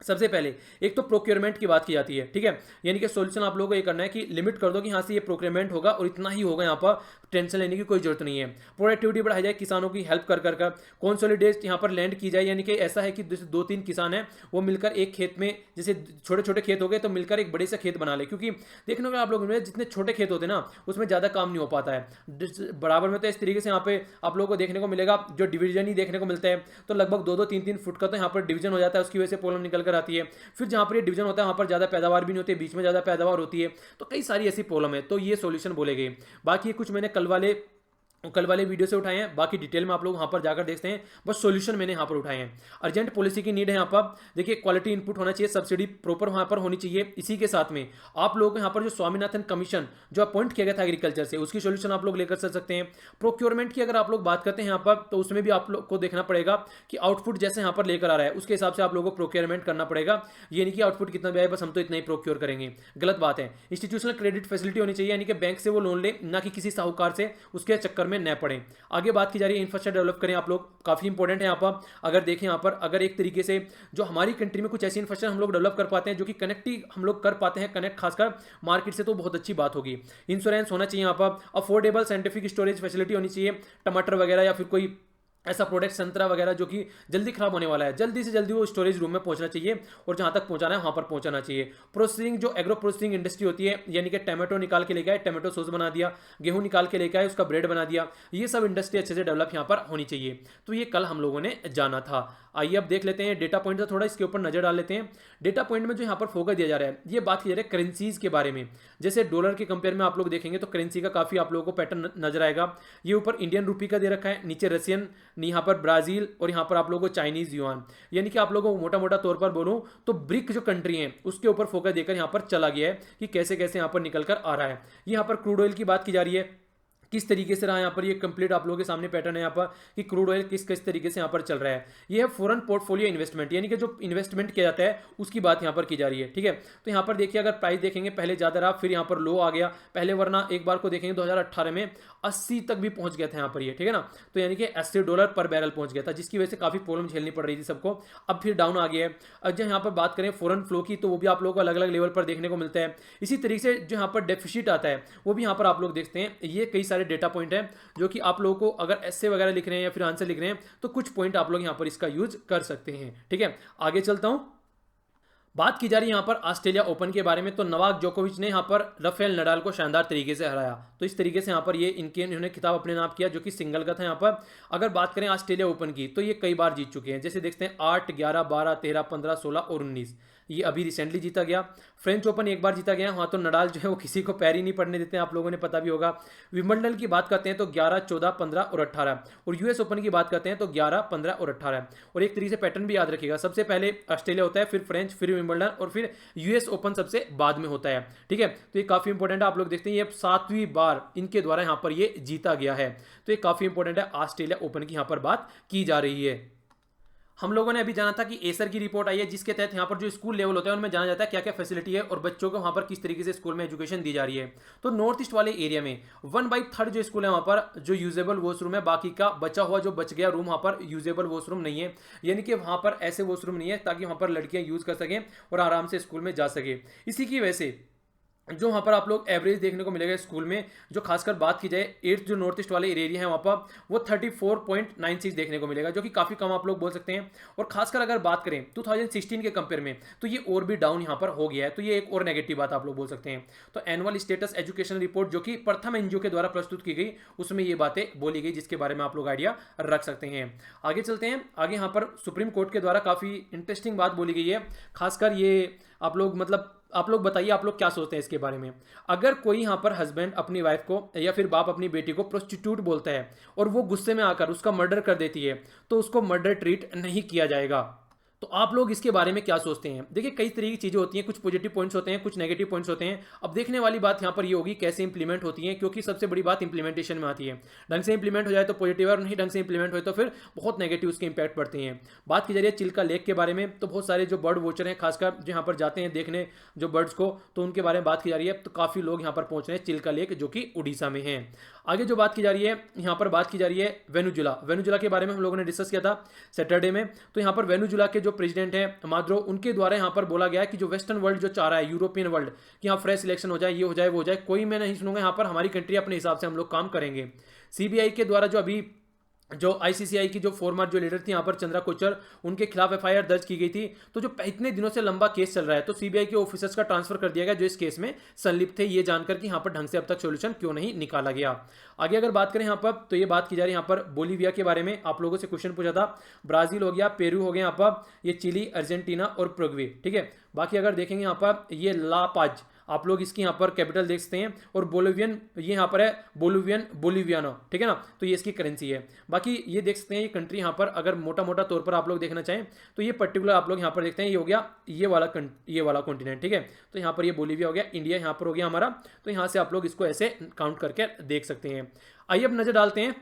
सबसे पहले एक तो प्रोक्योरमेंट की बात की जाती है, ठीक है। यानी कि सॉल्यूशन आप लोगों को ये करना है कि लिमिट कर दो कि यहाँ से ये प्रोक्योरमेंट होगा और इतना ही होगा, यहाँ पर टेंशन लेने की कोई जरूरत नहीं है। प्रोडक्टिविटी बढ़ाई जाए, किसानों की हेल्प कर कर कॉन्सोलिडेट यहाँ पर लैंड की जाए, यानी कि ऐसा है कि जैसे 2-3 किसान हैं वो मिलकर एक खेत में, जैसे छोटे छोटे खेत हो गए तो मिलकर एक बड़े से खेत बना ले, क्योंकि देखने को आप लोगों में जितने छोटे खेत होते हैं ना उसमें ज़्यादा काम नहीं हो पाता है। बराबर में तो इस तरीके से यहाँ पे आप लोगों को देखने को मिलेगा जो डिवीजन ही देखने को मिलता है, तो लगभग 2-2 3-3 फुट का तो यहाँ पर डिवीजन हो जाता है, उसकी वजह से प्रॉब्लम निकल कर आती है। फिर जहाँ पर ये डिवीजन होता है वहाँ पर ज़्यादा पैदावार भी नहीं होती है, बीच में ज़्यादा पैदावार होती है, तो कई सारी ऐसी प्रॉब्लम है, तो ये सॉल्यूशन बोले गए। बाकी कुछ मैंने कल वाले वीडियो से उठाए हैं, बाकी डिटेल में आप लोग वहाँ पर जाकर देखते हैं, बस सॉल्यूशन मैंने यहाँ पर उठाए हैं। अर्जेंट पॉलिसी की नीड है यहाँ पर, देखिए क्वालिटी इनपुट होना चाहिए, सब्सिडी प्रॉपर वहाँ पर होनी चाहिए। इसी के साथ में आप लोग यहाँ पर जो स्वामीनाथन कमीशन जो अपॉइंट किया गया था एग्रीकल्चर से, उसकी सॉल्यूशन आप लोग लेकर चल सकते हैं। प्रोक्योरमेंट की अगर आप लोग बात करते हैं यहाँ पर, तो उसमें भी आप लोग को देखना पड़ेगा कि आउटपुट जैसे यहाँ पर लेकर आ रहा है उसके हिसाब से आप लोगों को प्रोक्योरमेंट करना पड़ेगा। ये नहीं कि आउटपुट कितना भी आए बस हम तो इतना ही प्रोक्योर करेंगे, गलत बात है। इंस्टीट्यूशनल क्रेडिट फैसिलिटी होनी चाहिए, यानी कि बैंक से वो लोन ले, ना कि किसी साहूकार से उसके चक्कर में न पड़े। आगे बात की जा रही है इंफ्रास्ट्रक्चर डेवलप करें आप लोग, काफी इंपॉर्टेंट है यहाँ पर। अगर देखें यहाँ पर, अगर एक तरीके से जो हमारी कंट्री में कुछ ऐसी इंफ्रास्ट्रक्चर हम लोग डेवलप कर पाते हैं जो कि कनेक्टिव हम लोग कर पाते हैं, कनेक्ट खासकर मार्केट से, तो बहुत अच्छी बात होगी। इंश्योरेंस होना चाहिए यहाँ पर, अफोर्डेबल साइंटिफिक स्टोरेज फैसिलिटी होनी चाहिए, टमाटर वगैरह या फिर कोई ऐसा प्रोडक्ट संतरा वगैरह जो कि जल्दी खराब होने वाला है, जल्दी से जल्दी वो स्टोरेज रूम में पहुंचना चाहिए और जहां तक पहुंचाना है वहां पर पहुंचाना चाहिए। प्रोसेसिंग जो एग्रो प्रोसेसिंग इंडस्ट्री होती है, यानी कि टमाटो निकाल के लेके आए, टमाटो सॉस बना दिया, गेहूं निकाल के लेके आए, उसका ब्रेड बना दिया, ये सब इंडस्ट्री अच्छे से डेवलप यहाँ पर होनी चाहिए। तो ये कल हम लोगों ने जाना था। आइए अब देख लेते हैं डेटा पॉइंट, थोड़ा इसके ऊपर नजर डाल लेते हैं। डेटा पॉइंट में जो यहाँ पर फोकस दिया जा रहा है, ये बात की जा रही है करेंसीज के बारे में। जैसे डॉलर के कंपेयर में आप लोग देखेंगे तो करेंसी का काफी आप लोगों को पैटर्न नजर आएगा। ये ऊपर इंडियन रुपी का दे रखा है, नीचे रशियन, यहाँ पर ब्राजील, और यहाँ पर आप लोगों को चाइनीज युआन। यानी कि आप लोगों को मोटा मोटा तौर पर बोलूं तो ब्रिक जो कंट्री है उसके ऊपर फोकस देकर यहाँ पर चला गया है कि कैसे कैसे यहाँ पर निकल कर आ रहा है। यहाँ पर क्रूड ऑयल की बात की जा रही है, किस तरीके से रहा यहाँ पर, ये कंप्लीट आप लोगों के सामने पैटर्न है यहाँ पर कि क्रूड ऑयल किस किस तरीके से यहाँ पर चल रहा है। ये है फॉरेन पोर्टफोलियो इन्वेस्टमेंट, यानी कि जो इन्वेस्टमेंट किया जाता है उसकी बात यहाँ पर की जा रही है, ठीक है। तो यहाँ पर देखिए, अगर प्राइस देखेंगे पहले ज़्यादा रहा, फिर यहाँ पर लो आ गया पहले, वरना एक बार को देखेंगे 2018 में 80 तक भी पहुंच गया था यहाँ पर ये, ठीक है ना। तो यानी कि $80 पर बैरल पहुंच गया था, जिसकी वजह से काफ़ी प्रॉब्लम झेलनी पड़ रही थी सबको। अब फिर डाउन आ गया है। अब जब यहाँ पर बात करें फॉरेन फ्लो की, तो वो भी आप लोगों को अलग अलग लेवल पर देखने को मिलता है। इसी तरीके से जो यहाँ पर डेफिसिट आता है वो भी यहाँ पर आप लोग देखते हैं। ये कई सारे डेटा पॉइंट है जो कि आप लोगों को अगर ऐसे वगैरह लिख रहे हैं या फिर आंसर लिख रहे हैं तो कुछ पॉइंट आप लोग यहां पर इसका यूज कर सकते हैं, ठीक है। आगे चलता हूं। बात की जा रही है यहाँ पर ऑस्ट्रेलिया ओपन के बारे में, तो नवाक जोकोविच ने यहाँ पर राफेल नडाल को शानदार तरीके से हराया। तो इस तरीके से यहाँ पर ये इन्होंने खिताब अपने नाम किया जो कि सिंगल का था। यहाँ पर अगर बात करें ऑस्ट्रेलिया ओपन की, तो ये कई बार जीत चुके हैं, जैसे देखते हैं 8, 11, 12, 13, 15, 16 और 19, ये अभी रिसेंटली जीता गया। फ्रेंच ओपन एक बार जीता गया, वहाँ तो नडाल जो है वो किसी को पैर ही नहीं पड़ने देते हैं, आप लोगों ने पता भी होगा। विंबलडन की बात करते हैं तो 11, 14, 15 और 18, और यूएस ओपन की बात करते हैं तो 11, 15 और 18। और एक तरीके से पैटर्न भी याद रखिएगा, सबसे पहले ऑस्ट्रेलिया होता है, फिर फ्रेंच, फिर विंबलडन, और फिर यूएस ओपन सबसे बाद में होता है, ठीक है। तो ये काफी इंपॉर्टेंट है, आप लोग देखते हैं ये 7वीं बार इनके द्वारा यहाँ पर ये जीता गया है। तो ये काफी इंपॉर्टेंट है, ऑस्ट्रेलिया ओपन की यहाँ पर बात की जा रही है। हम लोगों ने अभी जाना था कि एसर की रिपोर्ट आई है, जिसके तहत यहाँ पर जो स्कूल लेवल होता है उनमें जाना जाता है क्या क्या फैसिलिटी है और बच्चों को वहाँ पर किस तरीके से स्कूल में एजुकेशन दी जा रही है। तो नॉर्थ ईस्ट वाले एरिया में 1/3 जो स्कूल है वहाँ पर जो यूजेबल वॉशरूम है, बाकी का बचा हुआ जो बच गया रूम वहाँ पर यूजेबल वॉशरूम नहीं है, यानी कि वहाँ पर ऐसे वॉशरूम नहीं है ताकि वहाँ पर लड़कियाँ यूज कर सकें और आराम से स्कूल में जा सके। इसी की वजह से जो वहाँ पर आप लोग एवरेज देखने को मिलेगा स्कूल में, जो खासकर बात की जाए 8th जो नॉर्थ ईस्ट वाले एरिया है वहाँ पर वो 34.96 देखने को मिलेगा, जो कि काफ़ी कम आप लोग बोल सकते हैं। और खासकर अगर बात करें 2016 के कंपेयर में तो ये और भी डाउन यहाँ पर हो गया है, तो ये एक और नेगेटिव बात आप लोग बोल सकते हैं। तो एनुअल स्टेटस एजुकेशन रिपोर्ट जो कि प्रथम एनजीओ के द्वारा प्रस्तुत की गई, उसमें ये बातें बोली गई, जिसके बारे में आप लोग आइडिया रख सकते हैं। आगे चलते हैं। आगे यहाँ पर सुप्रीम कोर्ट के द्वारा काफ़ी इंटरेस्टिंग बात बोली गई है, खासकर ये आप लोग बताइए आप लोग क्या सोचते हैं इसके बारे में। अगर कोई यहाँ पर हस्बैंड अपनी वाइफ को या फिर बाप अपनी बेटी को प्रोस्टिट्यूट बोलता है और वो गुस्से में आकर उसका मर्डर कर देती है, तो उसको मर्डर ट्रीट नहीं किया जाएगा। तो आप लोग इसके बारे में क्या सोचते हैं? देखिए कई तरह की चीज़ें होती हैं, कुछ पॉजिटिव पॉइंट्स होते हैं, कुछ नेगेटिव पॉइंट्स होते हैं। अब देखने वाली बात यहाँ पर ये होगी कैसे इंप्लीमेंट होती है, क्योंकि सबसे बड़ी बात इंप्लीमेंटेशन में आती है। ढंग से इंप्लीमेंट हो जाए तो पॉजिटिव है, और नहीं ढंग से इंप्लीमेंट हो तो फिर बहुत नेगेटिव उसके इंपैक्ट पड़ते हैं। बात की जा रही है चिल्का लेक के बारे में, तो बहुत सारे जो बर्ड वॉचर हैं खासकर जो यहाँ पर जाते हैं देखने जो बर्ड्स को, तो उनके बारे में बात की जा रही है। तो काफ़ी लोग यहाँ पर पहुँच रहे हैं चिल्का लेक, जो कि उड़ीसा में है। आगे जो बात की जा रही है, यहाँ पर बात की जा रही है वेनेजुला के बारे में हम लोगों ने डिस्कस किया था सैटरडे में। तो यहाँ पर वेनेजुला के जो प्रेसिडेंट है माद्रो, उनके द्वारा यहाँ पर बोला गया है कि जो वेस्टर्न वर्ल्ड जो चाह रहा है, यूरोपियन वर्ल्ड, कि यहाँ फ्रेश इलेक्शन हो जाए, ये हो जाए, वो हो जाए, कोई मैं नहीं सुनूंगा, यहाँ पर हमारी कंट्री अपने हिसाब से हम लोग काम करेंगे। सीबीआई के द्वारा जो अभी जो आईसीसीआई की जो फॉर्मर जो लीडर थी यहाँ पर चंद्रा कोचर, उनके खिलाफ एफआईआर दर्ज की गई थी। तो जो इतने दिनों से लंबा केस चल रहा है, तो सीबीआई के ऑफिसर्स का ट्रांसफर कर दिया गया जो इस केस में संलिप्त थे, ये जानकर कि यहाँ पर ढंग से अब तक सोल्यूशन क्यों नहीं निकाला गया। आगे अगर बात करें यहाँ पर, तो ये बात की जा रही है यहाँ पर बोलीविया के बारे में। आप लोगों से क्वेश्चन पूछा था, ब्राजील हो गया, पेरू हो गया यहाँ पर, ये चिली, अर्जेंटीना और प्रोग्वे, ठीक है। बाकी अगर देखेंगे यहाँ पर ये ला पाज, आप लोग इसकी यहाँ पर कैपिटल देख सकते हैं, और बोलिवियन ये यहाँ पर है बोलिवियानो, ठीक है ना, तो ये इसकी करेंसी है। बाकी ये देख सकते हैं ये कंट्री यहाँ पर अगर मोटा मोटा तौर पर आप लोग देखना चाहें तो ये पर्टिकुलर आप लोग यहाँ पर देखते हैं, ये हो गया ये वाला कॉन्टिनेंट, ठीक है। तो यहाँ पर ये बोलिविया हो गया, इंडिया यहाँ पर हो गया हमारा, तो यहाँ से आप लोग इसको ऐसे काउंट करके देख सकते हैं। आइए अब नजर डालते हैं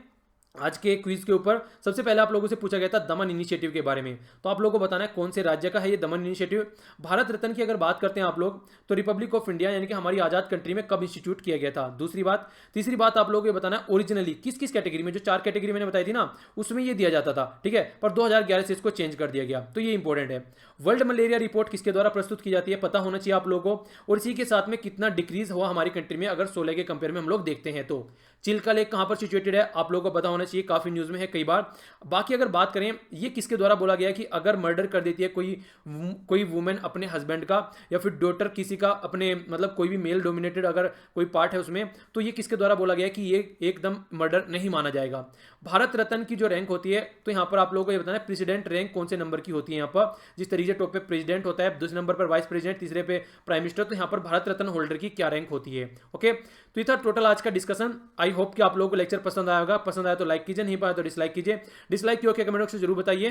आज के क्विज के ऊपर। सबसे पहले आप लोगों से पूछा गया था दमन इनिशिएटिव के बारे में, तो आप लोगों को बताना है कौन से राज्य का है ये दमन इनिशिएटिव। भारत रत्न की अगर बात करते हैं आप लोग, तो रिपब्लिक ऑफ इंडिया यानी कि हमारी आजाद कंट्री में कब इंस्टीट्यूट किया गया था, दूसरी बात। तीसरी बात आप लोगों को बताना है ओरिजिनली किस किस कैटेगरी में, जो 4 कैटेगरी मैंने बताई थी ना, उसमें ये दिया जाता था, ठीक है, पर 2011 से इसको चेंज कर दिया गया, तो ये इंपॉर्टेंट है। वर्ल्ड मलेरिया रिपोर्ट किसके द्वारा प्रस्तुत की जाती है, पता होना चाहिए आप लोगों को। और इसी के साथ में कितना डिक्रीज हुआ हमारी कंट्री में अगर 16 के कंपेयर में हम लोग देखते हैं तो। चिल्का लेक कहां पर सिचुएटेड है, आप लोगों को पता होना चाहिए, काफी न्यूज में है कई बार। बाकी अगर बात करें, ये किसके द्वारा बोला गया है कि अगर मर्डर कर देती है कोई वुमेन अपने हस्बैंड का, या फिर डॉटर किसी का, अपने मतलब कोई भी मेल डोमिनेटेड अगर कोई पार्ट है उसमें, तो ये किसके द्वारा बोला गया है कि ये एकदम मर्डर नहीं माना जाएगा। भारत रत्न की जो रैंक होती है, तो यहां पर आप लोगों को ये बताना है प्रेसिडेंट रैंक कौन से नंबर की होती है। यहाँ पर जिस तरीके टॉप पे प्रेसिडेंट होता है, दूसरे नंबर पर वाइस प्रेसिडेंट, तीसरे पे प्राइम मिनिस्टर, तो यहाँ पर भारत रत्न होल्डर की क्या रैंक होती है। ओके, तो ये था टोटल आज का डिस्कशन। आई होप कि आप लोगों को लेक्चर पसंद आया होगा, पसंद आया तो लाइक कीजिए, नहीं पाया तो डिसलाइक कीजिए। डिसलाइक क्यों किया कमेंट बॉक्स में जरूर बताइए।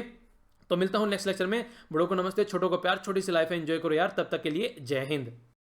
तो मिलता हूं नेक्स्ट लेक्चर में। बड़ों को नमस्ते, छोटों को प्यार, छोटी सी लाइफ है, एंजॉय करो यार। तब तक के लिए जय हिंद।